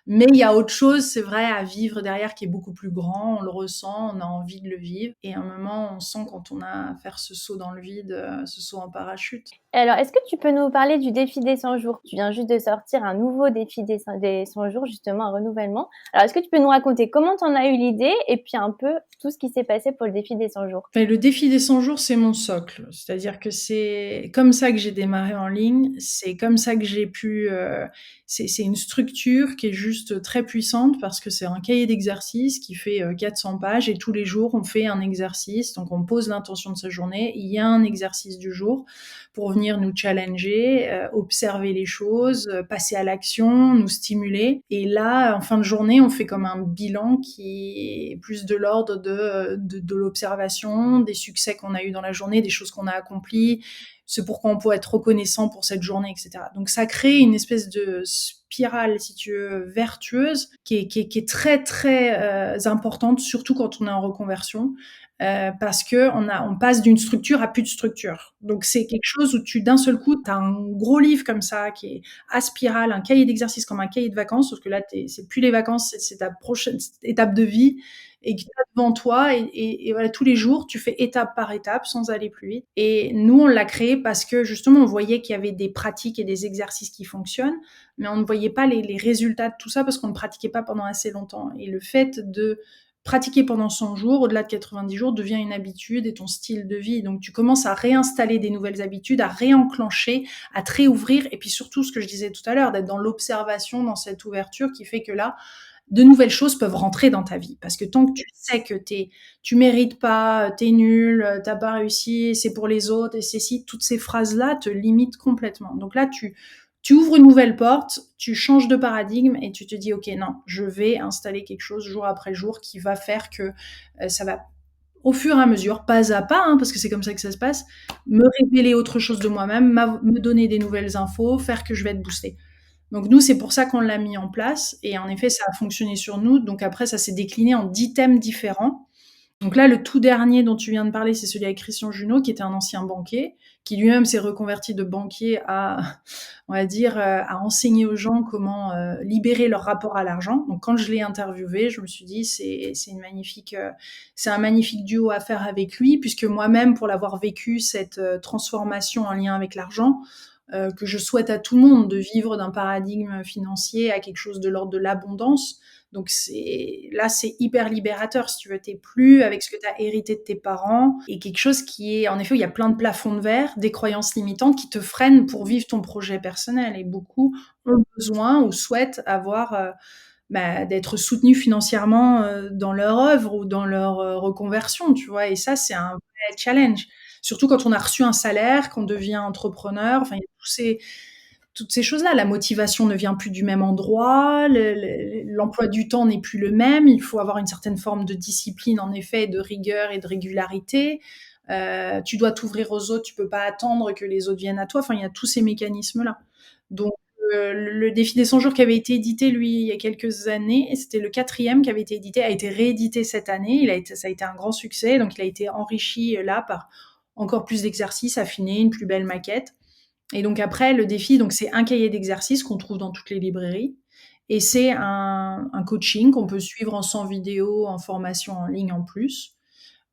Mais il y a autre chose, c'est vrai, à vivre derrière qui est beaucoup plus grand. On le ressent, on a envie de le vivre. Et à un moment, on sent quand on a à faire ce saut dans le vide, ce saut en parachute. Alors, est-ce que tu peux nous parler du défi des 100 jours? Tu viens juste de sortir un nouveau défi des 100 jours, justement, un renouvellement. Alors, est-ce que tu peux nous raconter comment tu en as eu l'idée et puis un peu tout ce qui s'est passé pour le défi des 100 jours? Le défi des 100 jours, c'est mon socle. C'est-à-dire que c'est comme ça que j'ai démarré en ligne. C'est comme ça que j'ai pu... c'est une structure qui est juste très puissante parce que c'est un cahier d'exercices qui fait 400 pages et tous les jours, on fait un exercice. Donc, on pose l'intention de sa journée. Il y a un exercice du jour pour venir nous challenger, observer les choses, passer à l'action, nous stimuler. Et là, en fin de journée, on fait comme un bilan qui est plus de l'ordre de l'observation, des succès qu'on a eu dans la journée, des choses qu'on a accomplies, c'est pourquoi on peut être reconnaissant pour cette journée, etc. Donc ça crée une espèce de spirale, si tu veux, vertueuse, qui est très très importante, surtout quand on est en reconversion. Parce que on passe d'une structure à plus de structure. Donc c'est quelque chose où d'un seul coup, tu as un gros livre comme ça qui est à spirale, un cahier d'exercice comme un cahier de vacances, sauf que là, c'est plus les vacances, c'est ta prochaine étape de vie et qui est devant toi et voilà, tous les jours, tu fais étape par étape sans aller plus vite. Et nous, on l'a créé parce que justement, on voyait qu'il y avait des pratiques et des exercices qui fonctionnent, mais on ne voyait pas les résultats de tout ça parce qu'on ne pratiquait pas pendant assez longtemps. Et le fait de pratiquer pendant 100 jours, au-delà de 90 jours, devient une habitude et ton style de vie. Donc, tu commences à réinstaller des nouvelles habitudes, à réenclencher, à te réouvrir. Et puis surtout, ce que je disais tout à l'heure, d'être dans l'observation, dans cette ouverture qui fait que là, de nouvelles choses peuvent rentrer dans ta vie. Parce que tant que tu sais que tu mérites pas, t'es nul, t'as pas réussi, c'est pour les autres, et c'est si, toutes ces phrases-là te limitent complètement. Donc là, tu ouvres une nouvelle porte, tu changes de paradigme et tu te dis, ok, non, je vais installer quelque chose jour après jour qui va faire que ça va, au fur et à mesure, pas à pas, hein, parce que c'est comme ça que ça se passe, me révéler autre chose de moi-même, me donner des nouvelles infos, faire que je vais être boostée. Donc nous, c'est pour ça qu'on l'a mis en place. Et en effet, ça a fonctionné sur nous. Donc après, ça s'est décliné en 10 thèmes différents. Donc là, le tout dernier dont tu viens de parler, c'est celui avec Christian Junot, qui était un ancien banquier, qui lui-même s'est reconverti de banquier à, on va dire, à enseigner aux gens comment libérer leur rapport à l'argent. Donc quand je l'ai interviewé, je me suis dit, c'est un magnifique duo à faire avec lui, puisque moi-même, pour l'avoir vécu, cette transformation en lien avec l'argent, que je souhaite à tout le monde, de vivre d'un paradigme financier à quelque chose de l'ordre de l'abondance. Donc c'est hyper libérateur, si tu veux. T'es plus avec ce que tu as hérité de tes parents et quelque chose qui est, en effet, où il y a plein de plafonds de verre, des croyances limitantes qui te freinent pour vivre ton projet personnel. Et beaucoup ont besoin ou souhaitent avoir d'être soutenus financièrement dans leur œuvre ou dans leur reconversion, tu vois. Et ça, c'est un vrai challenge. Surtout quand on a reçu un salaire, qu'on devient entrepreneur. Enfin, il y a toutes ces choses-là. La motivation ne vient plus du même endroit, l'emploi du temps n'est plus le même. Il faut avoir une certaine forme de discipline, en effet, de rigueur et de régularité. Tu dois t'ouvrir aux autres, tu peux pas attendre que les autres viennent à toi. Enfin, il y a tous ces mécanismes-là. Donc, le défi des 100 jours qui avait été édité, lui, il y a quelques années, et c'était le 4e qui avait été édité, a été réédité cette année. Ça a été un grand succès, donc il a été enrichi là par encore plus d'exercices affinés, une plus belle maquette. Et donc après, le défi, donc c'est un cahier d'exercices qu'on trouve dans toutes les librairies. Et c'est un coaching qu'on peut suivre en 100 vidéos, en formation en ligne en plus.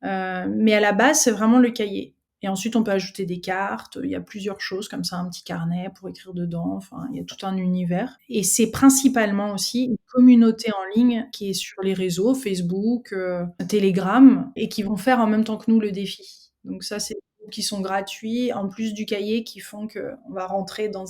Mais à la base, c'est vraiment le cahier. Et ensuite, on peut ajouter des cartes. Il y a plusieurs choses comme ça, un petit carnet pour écrire dedans. Enfin, il y a tout un univers. Et c'est principalement aussi une communauté en ligne qui est sur les réseaux, Facebook, Telegram, et qui vont faire en même temps que nous le défi. Donc ça, c'est des groupes qui sont gratuits, en plus du cahier, qui font qu'on va rentrer dans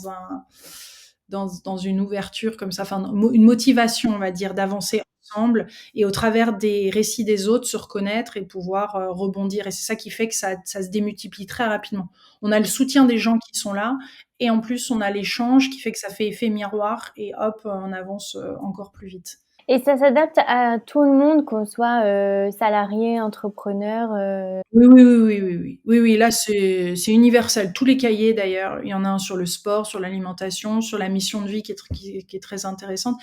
une ouverture comme ça, enfin, une motivation, on va dire, d'avancer ensemble et au travers des récits des autres se reconnaître et pouvoir rebondir. Et c'est ça qui fait que ça se démultiplie très rapidement. On a le soutien des gens qui sont là et en plus on a l'échange qui fait que ça fait effet miroir et hop, on avance encore plus vite. Et ça s'adapte à tout le monde, qu'on soit salarié, entrepreneur. Oui, oui, oui, oui, oui, oui. Oui, oui, là, c'est universel. Tous les cahiers, d'ailleurs, il y en a un sur le sport, sur l'alimentation, sur la mission de vie qui est très intéressante.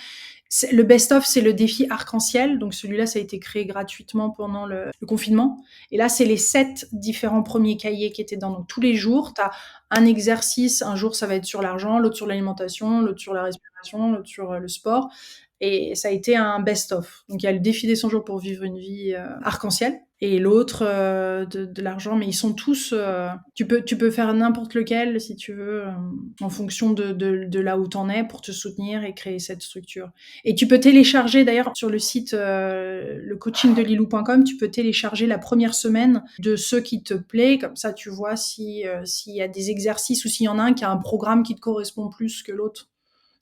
Le best-of, c'est le défi arc-en-ciel. Donc, celui-là, ça a été créé gratuitement pendant le confinement. Et là, c'est les 7 différents premiers cahiers qui étaient dans. Donc, tous les jours, tu as un exercice. Un jour, ça va être sur l'argent, l'autre sur l'alimentation, l'autre sur la respiration, l'autre sur le sport. Et ça a été un best-of. Donc, il y a le défi des 100 jours pour vivre une vie arc-en-ciel et l'autre de l'argent. Mais ils sont tous... tu peux faire n'importe lequel, si tu veux, en fonction de là où t'en es pour te soutenir et créer cette structure. Et tu peux télécharger, d'ailleurs, sur le site le coaching de lilou.com, tu peux télécharger la première semaine de ceux qui te plaît. Comme ça, tu vois s'il y a des exercices ou s'il y en a un qui a un programme qui te correspond plus que l'autre.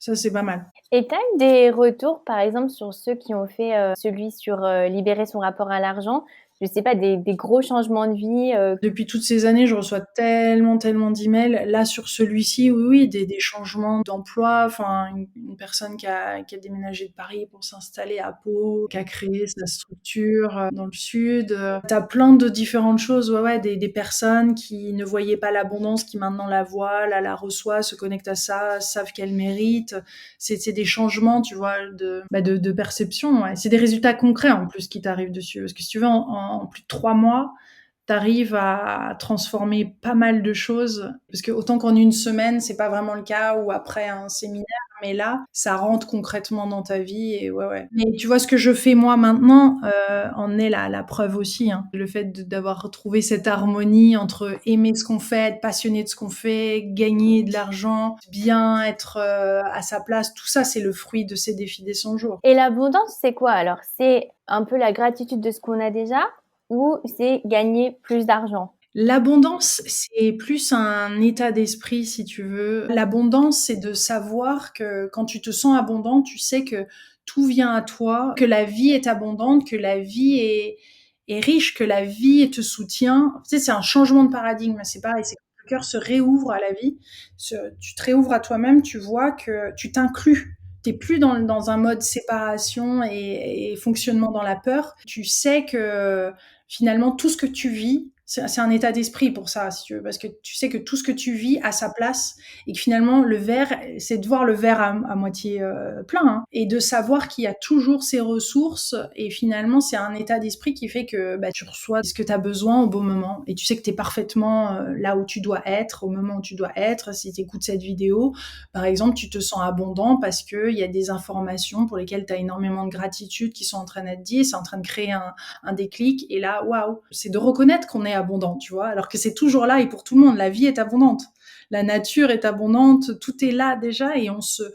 Ça, c'est pas mal. Et tu as eu des retours, par exemple, sur ceux qui ont fait celui sur libérer son rapport à l'argent? Je sais pas, des gros changements de vie. Depuis toutes ces années, je reçois tellement d'emails. Là, sur celui-ci, oui, oui, des changements d'emploi. Enfin, une personne qui a déménagé de Paris pour s'installer à Pau, qui a créé sa structure dans le sud. T'as plein de différentes choses. Ouais, ouais, des personnes qui ne voyaient pas l'abondance, qui maintenant la voient, là, la reçoivent, se connectent à ça, savent qu'elle mérite. C'est des changements, tu vois, de perception. Ouais. C'est des résultats concrets en plus qui t'arrivent dessus. Parce que si tu veux, en plus de 3 mois, t'arrives à transformer pas mal de choses. Parce que autant qu'en une semaine, c'est pas vraiment le cas, ou après un séminaire, mais là, ça rentre concrètement dans ta vie. Et ouais, ouais. Mais tu vois, ce que je fais moi maintenant en est la preuve aussi. Hein. Le fait d'avoir retrouvé cette harmonie entre aimer ce qu'on fait, être passionné de ce qu'on fait, gagner de l'argent, bien être à sa place, tout ça, c'est le fruit de ces défis des 100 jours. Et l'abondance, c'est quoi alors? C'est un peu la gratitude de ce qu'on a déjà ou c'est gagner plus d'argent? L'abondance, c'est plus un état d'esprit, si tu veux. L'abondance, c'est de savoir que quand tu te sens abondant, tu sais que tout vient à toi, que la vie est abondante, que la vie est riche, que la vie te soutient. Tu sais, c'est un changement de paradigme. C'est pareil, c'est que le cœur se réouvre à la vie. Tu te réouvres à toi-même, tu vois que tu t'inclus. T'es plus dans un mode séparation et fonctionnement dans la peur. Tu sais que finalement, tout ce que tu vis, c'est un état d'esprit pour ça, si tu veux, parce que tu sais que tout ce que tu vis a sa place et que finalement, le verre, c'est de voir le verre à moitié plein hein, et de savoir qu'il y a toujours ses ressources et finalement, c'est un état d'esprit qui fait que tu reçois ce que tu as besoin au bon moment et tu sais que tu es parfaitement là où tu dois être, au moment où tu dois être. Si tu écoutes cette vidéo, par exemple, tu te sens abondant parce qu'il y a des informations pour lesquelles tu as énormément de gratitude qui sont en train d'être dites, c'est en train de créer un déclic et là, waouh, c'est de reconnaître qu'on est abondant, tu vois, alors que c'est toujours là et pour tout le monde, la vie est abondante. La nature est abondante, tout est là déjà et on se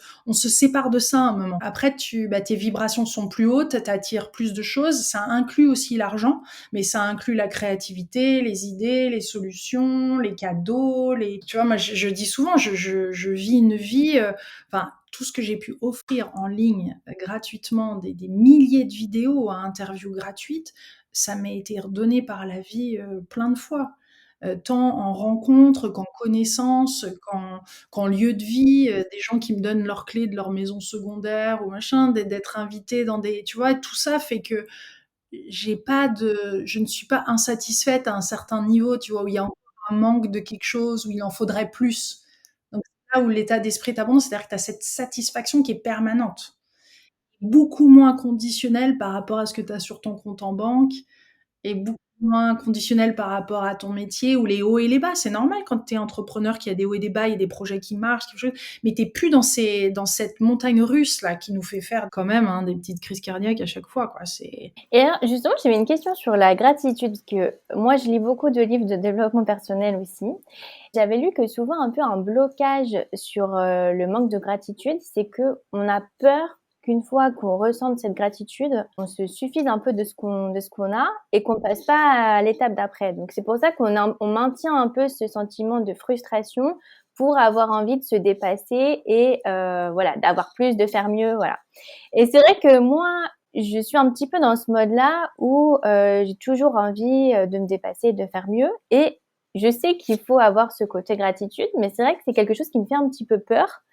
sépare de ça à un moment. Après, tes vibrations sont plus hautes, t'attires plus de choses, ça inclut aussi l'argent, mais ça inclut la créativité, les idées, les solutions, les cadeaux, tu vois, moi je dis souvent, je vis une vie, tout ce que j'ai pu offrir en ligne gratuitement, des milliers de vidéos à interviews gratuites, ça m'a été redonné par la vie plein de fois. Tant en rencontre qu'en connaissance, qu'en lieu de vie, des gens qui me donnent leurs clés de leur maison secondaire ou machin, d'être invitée dans des... Tu vois, tout ça fait que je ne suis pas insatisfaite à un certain niveau, tu vois, où il y a encore un manque de quelque chose, où il en faudrait plus. Donc c'est là où l'état d'esprit est abondant, c'est-à-dire que tu as cette satisfaction qui est permanente, beaucoup moins conditionnelle par rapport à ce que tu as sur ton compte en banque et beaucoup moins conditionnel par rapport à ton métier ou les hauts et les bas. C'est normal quand tu es entrepreneur qu'il y a des hauts et des bas, il y a des projets qui marchent, quelque chose, mais tu plus dans cette montagne russe là qui nous fait faire quand même des petites crises cardiaques à chaque fois, quoi. Et alors, justement, j'avais une question sur la gratitude, parce que moi, je lis beaucoup de livres de développement personnel aussi. J'avais lu que souvent, un peu un blocage sur le manque de gratitude, c'est que on a peur qu'une fois qu'on ressente cette gratitude, on se suffise un peu de ce qu'on a et qu'on passe pas à l'étape d'après. Donc, c'est pour ça on maintient un peu ce sentiment de frustration pour avoir envie de se dépasser et voilà, d'avoir plus, de faire mieux, voilà. Et c'est vrai que moi, je suis un petit peu dans ce mode-là où j'ai toujours envie de me dépasser, de faire mieux. Et je sais qu'il faut avoir ce côté gratitude, mais c'est vrai que c'est quelque chose qui me fait un petit peu peur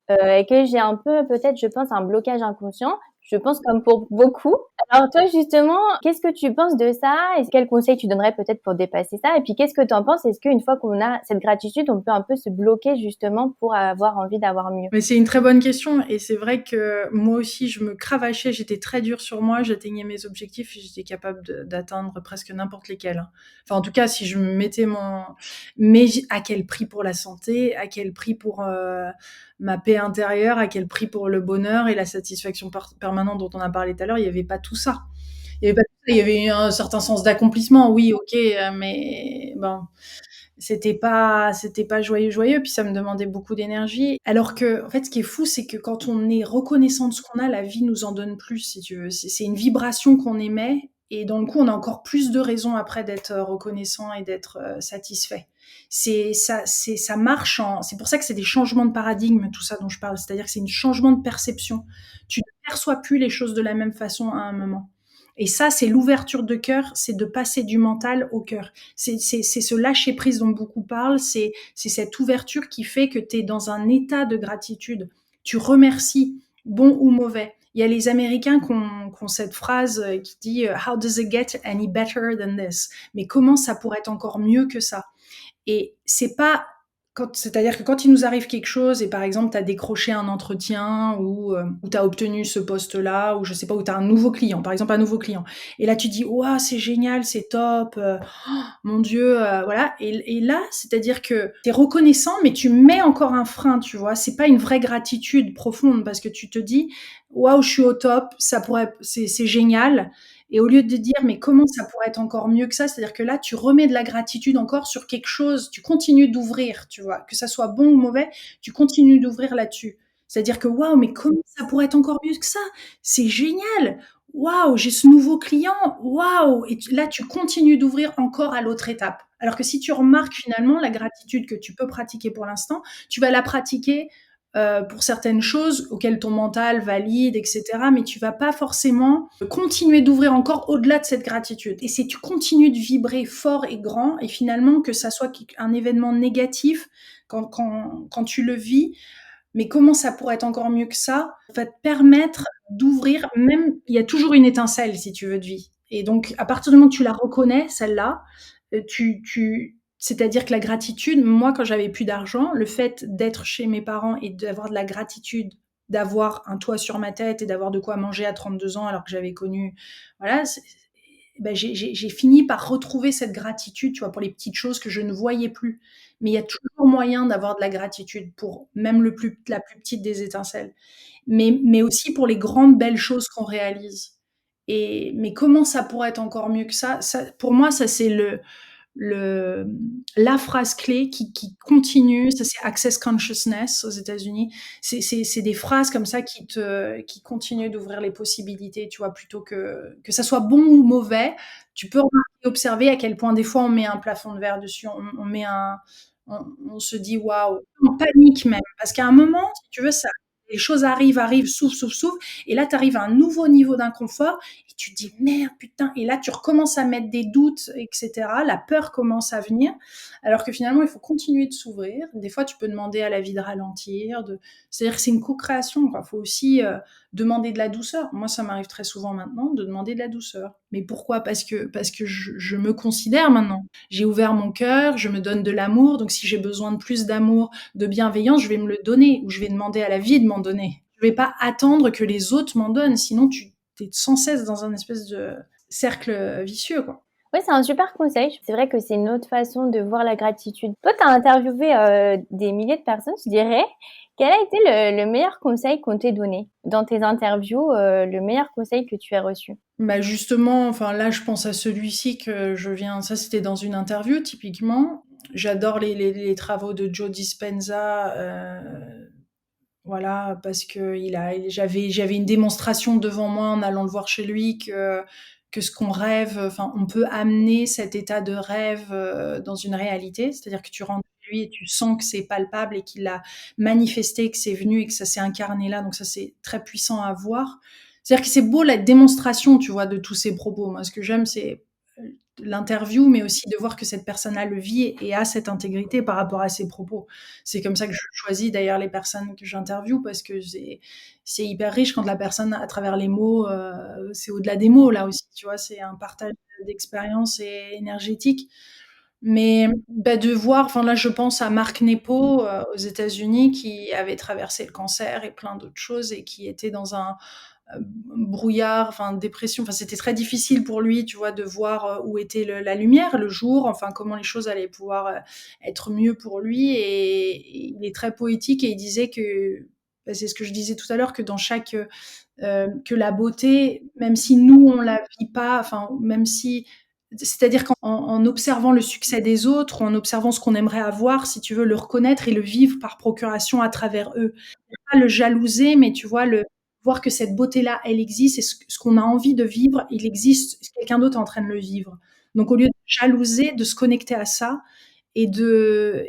et que j'ai un peu, peut-être, je pense, un blocage inconscient. Je pense comme pour beaucoup. Alors toi, justement, qu'est-ce que tu penses de ça? Et quels conseils tu donnerais peut-être pour dépasser ça? Et puis, qu'est-ce que tu en penses? Est-ce qu'une fois qu'on a cette gratitude, on peut un peu se bloquer justement pour avoir envie d'avoir mieux? Mais c'est une très bonne question et c'est vrai que moi aussi je me cravachais, j'étais très dure sur moi, j'atteignais mes objectifs et j'étais capable d'atteindre presque n'importe lesquels, hein. Enfin en tout cas si je me mettais mais à quel prix pour la santé, à quel prix pour ma paix intérieure, à quel prix pour le bonheur et la satisfaction permanente dont on a parlé tout à l'heure, il y avait pas tout ça. Il y avait pas tout ça, il y avait un certain sens d'accomplissement, oui, OK, mais bon, c'était pas joyeux, puis ça me demandait beaucoup d'énergie. Alors que, en fait, ce qui est fou, c'est que quand on est reconnaissant de ce qu'on a, la vie nous en donne plus, si tu veux. C'est une vibration qu'on émet, et dans le coup, on a encore plus de raisons après d'être reconnaissant et d'être satisfait. Ça marche c'est pour ça que c'est des changements de paradigme, tout ça dont je parle. C'est-à-dire que c'est un changement de perception. Tu ne perçois plus les choses de la même façon à un moment. Et ça, c'est l'ouverture de cœur, c'est de passer du mental au cœur. C'est ce lâcher prise dont beaucoup parlent, c'est cette ouverture qui fait que tu es dans un état de gratitude. Tu remercies, bon ou mauvais. Il y a les Américains qui ont cette phrase qui dit How does it get any better than this? Mais comment ça pourrait être encore mieux que ça? Et c'est pas c'est-à-dire que quand il nous arrive quelque chose et par exemple tu as décroché un entretien ou tu as obtenu ce poste-là ou je sais pas, où tu as un nouveau client, par exemple un nouveau client. Et là tu dis waouh, c'est génial, c'est top, mon Dieu, voilà. Et là, c'est-à-dire que tu es reconnaissant, mais tu mets encore un frein, tu vois. C'est pas une vraie gratitude profonde parce que tu te dis waouh, je suis au top, c'est génial. Et au lieu de dire, mais comment ça pourrait être encore mieux que ça? C'est-à-dire que là, tu remets de la gratitude encore sur quelque chose, tu continues d'ouvrir, tu vois, que ça soit bon ou mauvais, tu continues d'ouvrir là-dessus. C'est-à-dire que, waouh, mais comment ça pourrait être encore mieux que ça? C'est génial! Waouh, j'ai ce nouveau client! Waouh! Et là, tu continues d'ouvrir encore à l'autre étape. Alors que si tu remarques finalement la gratitude que tu peux pratiquer pour l'instant, tu vas la pratiquer pour certaines choses auxquelles ton mental valide, etc. Mais tu vas pas forcément continuer d'ouvrir encore au-delà de cette gratitude. Et c'est tu continues de vibrer fort et grand, et finalement que ça soit un événement négatif quand tu le vis, mais comment ça pourrait être encore mieux que ça, va te permettre d'ouvrir, même, il y a toujours une étincelle, si tu veux, de vie. Et donc, à partir du moment que tu la reconnais, celle-là, c'est-à-dire que la gratitude, moi, quand j'avais plus d'argent, le fait d'être chez mes parents et d'avoir de la gratitude, d'avoir un toit sur ma tête et d'avoir de quoi manger à 32 ans alors que j'avais connu, voilà, ben j'ai fini par retrouver cette gratitude, tu vois, pour les petites choses que je ne voyais plus. Mais il y a toujours moyen d'avoir de la gratitude pour même la plus petite des étincelles. Mais aussi pour les grandes belles choses qu'on réalise. Mais comment ça pourrait être encore mieux que ça? Pour moi, ça c'est la phrase clé qui continue, ça c'est Access Consciousness aux États-Unis. C'est des phrases comme ça qui continuent d'ouvrir les possibilités, tu vois, plutôt que ça soit bon ou mauvais. Tu peux observer à quel point des fois on met un plafond de verre dessus, on se dit waouh, on panique même, parce qu'à un moment, si tu veux, les choses arrivent, souffrent, et là tu arrives à un nouveau niveau d'inconfort et tu te dis merde, putain, et là tu recommences à mettre des doutes, etc. La peur commence à venir, alors que finalement il faut continuer de s'ouvrir. Des fois tu peux demander à la vie de ralentir, c'est-à-dire que c'est une co-création, quoi. Il faut aussi demander de la douceur. Moi ça m'arrive très souvent maintenant de demander de la douceur. Mais pourquoi? Parce que je me considère maintenant. J'ai ouvert mon cœur, je me donne de l'amour, donc si j'ai besoin de plus d'amour, de bienveillance, je vais me le donner, ou je vais demander à la vie de m'en donner. Je vais pas attendre que les autres m'en donnent, sinon tu es sans cesse dans un espèce de cercle vicieux, quoi. Ouais, c'est un super conseil. C'est vrai que c'est une autre façon de voir la gratitude. Toi, tu as interviewé des milliers de personnes, je dirais. Quel a été le meilleur conseil qu'on t'ait donné dans tes interviews, le meilleur conseil que tu as reçu? Bah justement, enfin là, je pense à celui-ci que je viens. Ça, c'était dans une interview, typiquement. J'adore les travaux de Joe Dispenza. Voilà, parce que j'avais une démonstration devant moi en allant le voir chez lui que ce qu'on rêve, enfin, on peut amener cet état de rêve dans une réalité. C'est-à-dire que tu rentres chez lui et tu sens que c'est palpable et qu'il l'a manifesté, que c'est venu et que ça s'est incarné là. Donc ça, c'est très puissant à voir. C'est-à-dire que c'est beau la démonstration, tu vois, de tous ces propos. Moi, ce que j'aime, c'est l'interview, mais aussi de voir que cette personne-là le vit et a cette intégrité par rapport à ses propos. C'est comme ça que je choisis d'ailleurs les personnes que j'interviewe parce que c'est hyper riche quand la personne, à travers les mots, c'est au-delà des mots là aussi, tu vois, c'est un partage d'expérience et énergétique. Mais bah, de voir, enfin là je pense à Marc Nepo aux États-Unis qui avait traversé le cancer et plein d'autres choses et qui était dans un brouillard, enfin dépression. Enfin, c'était très difficile pour lui, tu vois, de voir où était la lumière, le jour, enfin comment les choses allaient pouvoir être mieux pour lui. Et il est très poétique et il disait que, bah, c'est ce que je disais tout à l'heure, que dans chaque que la beauté, même si nous on la vit pas, enfin même si c'est-à-dire qu'en observant le succès des autres, ou en observant ce qu'on aimerait avoir, si tu veux le reconnaître et le vivre par procuration à travers eux, pas le jalouser, mais tu vois, le voir que cette beauté-là, elle existe et ce qu'on a envie de vivre, il existe, quelqu'un d'autre est en train de le vivre. Donc au lieu de jalouser, de se connecter à ça et de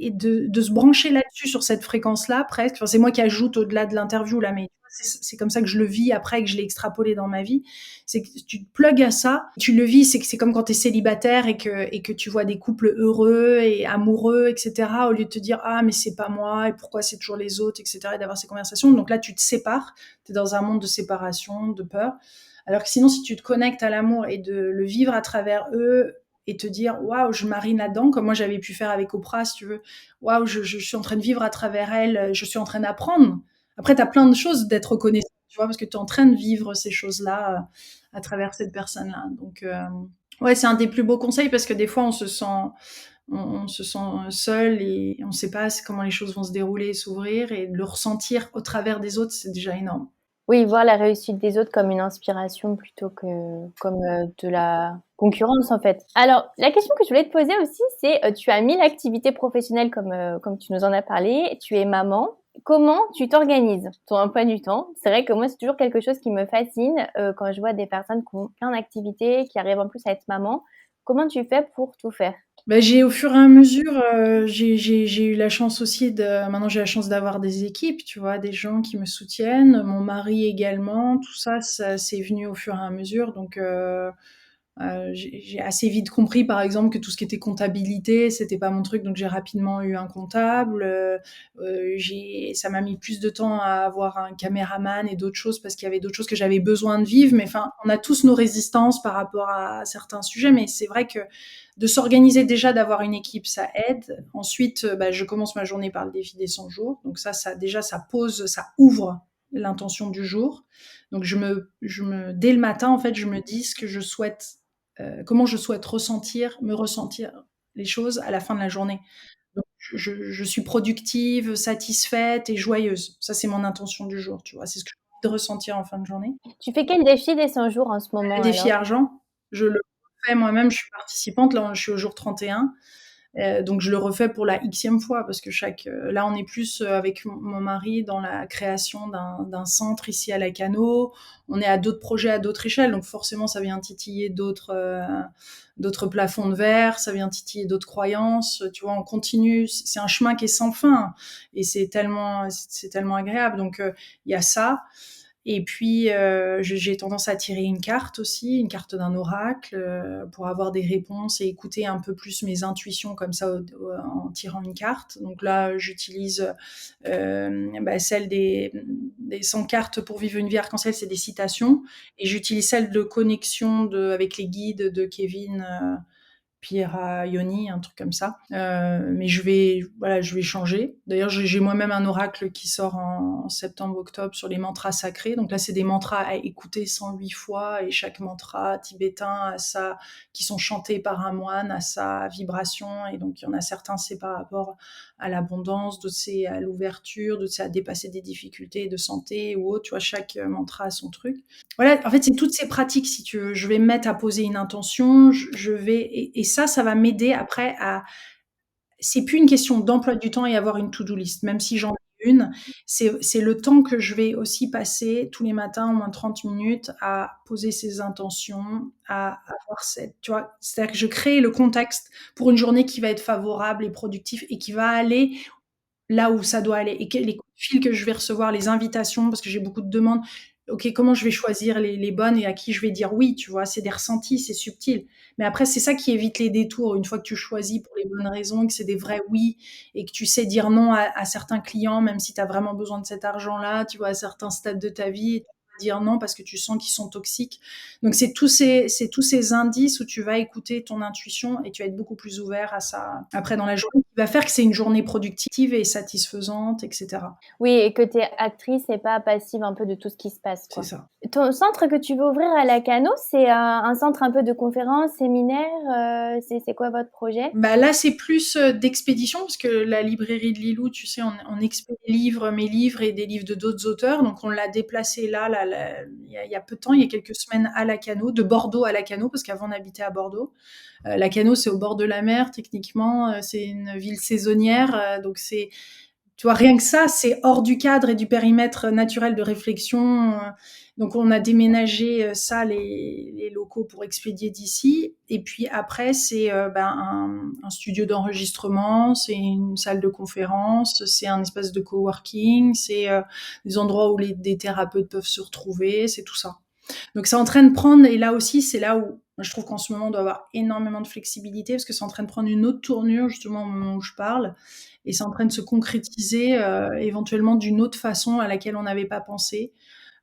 se brancher là-dessus, sur cette fréquence-là, presque. Enfin, c'est moi qui ajoute au-delà de l'interview, là, mais c'est comme ça que je le vis après, que je l'ai extrapolé dans ma vie. C'est que tu te plugues à ça, tu le vis, c'est comme quand tu es célibataire et que tu vois des couples heureux et amoureux, etc., au lieu de te dire, ah, mais c'est pas moi, et pourquoi c'est toujours les autres, etc., et d'avoir ces conversations. Donc là, tu te sépares, tu es dans un monde de séparation, de peur. Alors que sinon, si tu te connectes à l'amour et de le vivre à travers eux, et te dire waouh, je marine là-dedans, comme moi j'avais pu faire avec Oprah, si tu veux. Waouh, je suis en train de vivre à travers elle, je suis en train d'apprendre. Après, tu as plein de choses d'être reconnaissant, tu vois, parce que tu es en train de vivre ces choses-là à travers cette personne-là. Donc, ouais, c'est un des plus beaux conseils parce que des fois, on se sent seul et on ne sait pas comment les choses vont se dérouler et s'ouvrir. Et de le ressentir au travers des autres, c'est déjà énorme. Oui, voir la réussite des autres comme une inspiration plutôt que comme de la concurrence en fait. Alors, la question que je voulais te poser aussi, c'est tu as 1000 activités professionnelles comme tu nous en as parlé, tu es maman. Comment tu t'organises ton emploi du temps? C'est vrai que moi, c'est toujours quelque chose qui me fascine quand je vois des personnes qui ont plein d'activités, qui arrivent en plus à être maman. Comment tu fais pour tout faire? Bah, j'ai au fur et à mesure, j'ai eu la chance aussi maintenant j'ai la chance d'avoir des équipes, tu vois? Des gens qui me soutiennent, mon mari également, tout ça, ça c'est venu au fur et à mesure donc j'ai assez vite compris, par exemple, que tout ce qui était comptabilité, c'était pas mon truc, donc j'ai rapidement eu un comptable. Ça m'a mis plus de temps à avoir un caméraman et d'autres choses parce qu'il y avait d'autres choses que j'avais besoin de vivre. Mais enfin, on a tous nos résistances par rapport à certains sujets, mais c'est vrai que de s'organiser déjà, d'avoir une équipe, ça aide. Ensuite, bah, je commence ma journée par le défi des 100 jours. Donc ça déjà, ça pose, ça ouvre l'intention du jour. Donc dès le matin, en fait, je me dis ce que je souhaite comment je souhaite me ressentir les choses à la fin de la journée. Donc, je suis productive, satisfaite et joyeuse. Ça, c'est mon intention du jour, tu vois. C'est ce que j'ai envie de ressentir en fin de journée. Tu fais quel défi des 100 jours en ce Le moment défi alors? argent, je le fais moi-même, je suis participante. Là, je suis au jour 31. Donc je le refais pour la xème fois parce que là on est plus avec mon mari dans la création d'un centre ici à Lacano. On est à d'autres projets à d'autres échelles, donc forcément ça vient titiller d'autres plafonds de verre, ça vient titiller d'autres croyances. Tu vois, on continue. C'est un chemin qui est sans fin et c'est tellement agréable. Donc il y a ça. Et puis, j'ai tendance à tirer une carte aussi, une carte d'un oracle, pour avoir des réponses et écouter un peu plus mes intuitions comme ça en tirant une carte. Donc là, j'utilise celle des 100 cartes pour vivre une vie arc-en-ciel, c'est des citations. Et j'utilise celle de connexion avec les guides de Kevin, Pierre Ioni, un truc comme ça. Mais je vais changer. D'ailleurs, j'ai moi-même un oracle qui sort en septembre-octobre sur les mantras sacrés. Donc là, c'est des mantras à écouter 108 fois et chaque mantra tibétain qui sont chantés par un moine à sa vibration. Et donc, il y en a certains, c'est par rapport à l'abondance, d'autres c'est à l'ouverture, d'autres c'est à dépasser des difficultés de santé ou autre. Tu vois, chaque mantra a son truc. Voilà, en fait, c'est toutes ces pratiques, si tu veux. Je vais me mettre à poser une intention, je vais et ça va m'aider après à c'est plus une question d'emploi du temps et avoir une to-do list, même si j'en ai une. C'est le temps que je vais aussi passer tous les matins, au moins 30 minutes, à poser ces intentions, à avoir tu vois, c'est-à-dire que je crée le contexte pour une journée qui va être favorable et productive et qui va aller là où ça doit aller et que les coups de fil que je vais recevoir, les invitations, parce que j'ai beaucoup de demandes. Ok, comment je vais choisir les bonnes et à qui je vais dire oui, tu vois, c'est des ressentis, c'est subtil. Mais après, c'est ça qui évite les détours. Une fois que tu choisis pour les bonnes raisons, et que c'est des vrais oui, et que tu sais dire non à certains clients, même si tu as vraiment besoin de cet argent-là, tu vois, à certains stades de ta vie, et tu vas dire non parce que tu sens qu'ils sont toxiques. Donc, c'est tous ces indices où tu vas écouter ton intuition et tu vas être beaucoup plus ouvert à ça après dans la journée, qui va faire que c'est une journée productive et satisfaisante, etc. Oui, et que tu es actrice et pas passive un peu de tout ce qui se passe, C'est quoi. ça. Ton centre que tu veux ouvrir à Lacano, c'est un centre un peu de conférences, séminaires, c'est quoi votre projet? Bah là, c'est plus d'expédition, parce que la librairie de Lilou, tu sais, on expédie mes livres et des livres de d'autres auteurs. Donc, on l'a déplacé il y a peu de temps, il y a quelques semaines, à Lacano, de Bordeaux à Lacano, parce qu'avant, on habitait à Bordeaux. Lacano, c'est au bord de la mer, techniquement. C'est une ville saisonnière. Donc, tu vois, rien que ça, c'est hors du cadre et du périmètre naturel de réflexion. Donc, on a déménagé les locaux pour expédier d'ici. Et puis après, c'est un studio d'enregistrement, c'est une salle de conférence, c'est un espace de coworking, c'est des endroits où des thérapeutes peuvent se retrouver, c'est tout ça. Donc, c'est en train de prendre, et là aussi, c'est là où je trouve qu'en ce moment, on doit avoir énormément de flexibilité, parce que c'est en train de prendre une autre tournure, justement, au moment où je parle. Et c'est en train de se concrétiser éventuellement d'une autre façon à laquelle on n'avait pas pensé.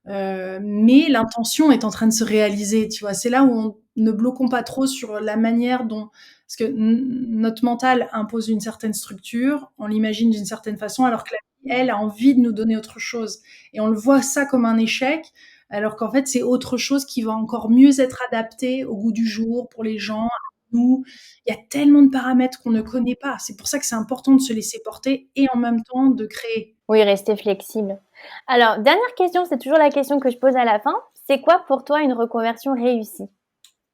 Mais l'intention est en train de se réaliser, tu vois. C'est là où on ne bloquons pas trop sur la manière dont... Parce que notre mental impose une certaine structure, on l'imagine d'une certaine façon, alors que la vie, elle, a envie de nous donner autre chose. Et on le voit ça comme un échec, alors qu'en fait, c'est autre chose qui va encore mieux être adapté au goût du jour, pour les gens, à nous. Il y a tellement de paramètres qu'on ne connaît pas. C'est pour ça que c'est important de se laisser porter et en même temps de créer. Oui, rester flexible. Alors, dernière question, c'est toujours la question que je pose à la fin. C'est quoi pour toi une reconversion réussie?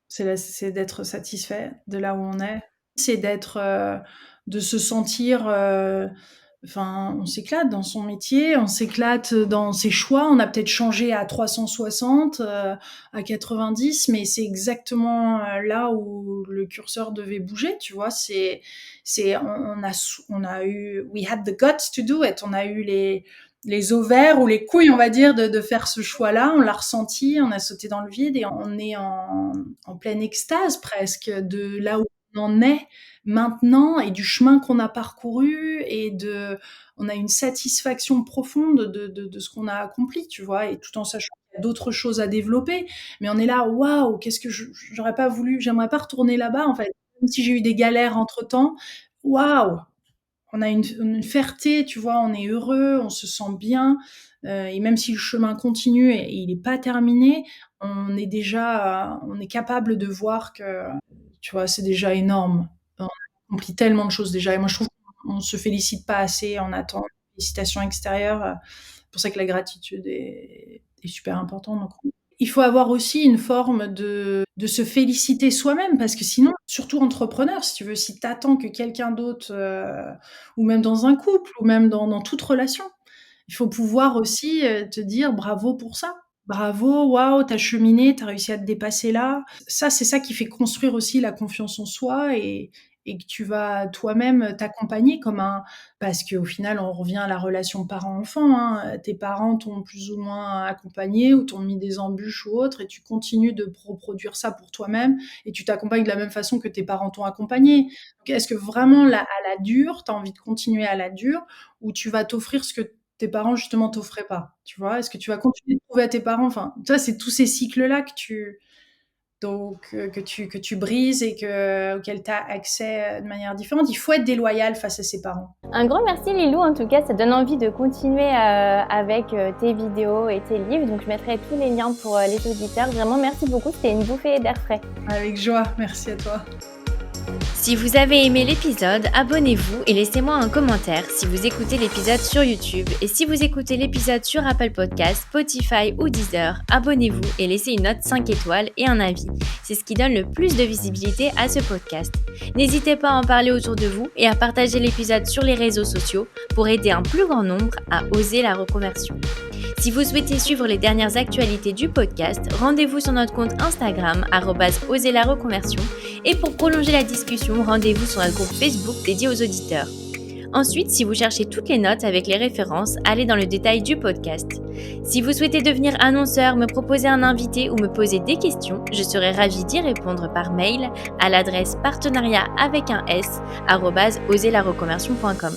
C'est d'être satisfait de là où on est. C'est de se sentir, enfin, on s'éclate dans son métier, on s'éclate dans ses choix. On a peut-être changé à 360, à 90, mais c'est exactement là où le curseur devait bouger, tu vois. On a eu, we had the guts to do it. On a eu les ovaires ou les couilles, on va dire, de faire ce choix-là. On l'a ressenti, on a sauté dans le vide et on est en pleine extase presque de là où on en est maintenant et du chemin qu'on a parcouru on a une satisfaction profonde de ce qu'on a accompli, tu vois, et tout en sachant qu'il y a d'autres choses à développer. Mais on est là, waouh, qu'est-ce que j'aurais pas voulu, j'aimerais pas retourner là-bas, en fait. Même si j'ai eu des galères entre temps, waouh, on a une fierté, tu vois, on est heureux, on se sent bien, et même si le chemin continue et il n'est pas terminé, on est capable de voir que, tu vois, c'est déjà énorme. On a accompli tellement de choses déjà, et moi je trouve qu'on se félicite pas assez, on attend une félicitation extérieure. C'est pour ça que la gratitude est super importante. Donc, il faut avoir aussi une forme de se féliciter soi-même, parce que sinon, surtout entrepreneur, si tu veux, si t'attends que quelqu'un d'autre, ou même dans un couple, ou même dans toute relation, il faut pouvoir aussi te dire bravo pour ça. Bravo, waouh, t'as cheminé, t'as réussi à te dépasser là. Ça, c'est ça qui fait construire aussi la confiance en soi, et que tu vas toi-même t'accompagner parce qu'au final, on revient à la relation parent-enfant, hein. Tes parents t'ont plus ou moins accompagné ou t'ont mis des embûches ou autre, et tu continues de reproduire ça pour toi-même, et tu t'accompagnes de la même façon que tes parents t'ont accompagné. Donc, est-ce que vraiment, à la dure, t'as envie de continuer à la dure, ou tu vas t'offrir ce que tes parents justement t'offraient pas, tu vois? Est-ce que tu vas continuer de prouver à tes parents, enfin, tu vois, c'est tous ces cycles-là donc que tu brises et auquel tu as accès de manière différente. Il faut être déloyal face à ses parents. Un grand merci Lilou, en tout cas ça donne envie de continuer avec tes vidéos et tes livres, donc je mettrai tous les liens pour les auditeurs. Vraiment merci beaucoup, c'était une bouffée d'air frais. Avec joie, merci à toi. Si vous avez aimé l'épisode, abonnez-vous et laissez-moi un commentaire si vous écoutez l'épisode sur YouTube. Et si vous écoutez l'épisode sur Apple Podcasts, Spotify ou Deezer, abonnez-vous et laissez une note 5 étoiles et un avis. C'est ce qui donne le plus de visibilité à ce podcast. N'hésitez pas à en parler autour de vous et à partager l'épisode sur les réseaux sociaux pour aider un plus grand nombre à oser la reconversion. Si vous souhaitez suivre les dernières actualités du podcast, rendez-vous sur notre compte Instagram @oserlareconversion et pour prolonger la discussion, rendez-vous sur notre groupe Facebook dédié aux auditeurs. Ensuite, si vous cherchez toutes les notes avec les références, allez dans le détail du podcast. Si vous souhaitez devenir annonceur, me proposer un invité ou me poser des questions, je serai ravie d'y répondre par mail à l'adresse partenariat@oserlareconversion.com.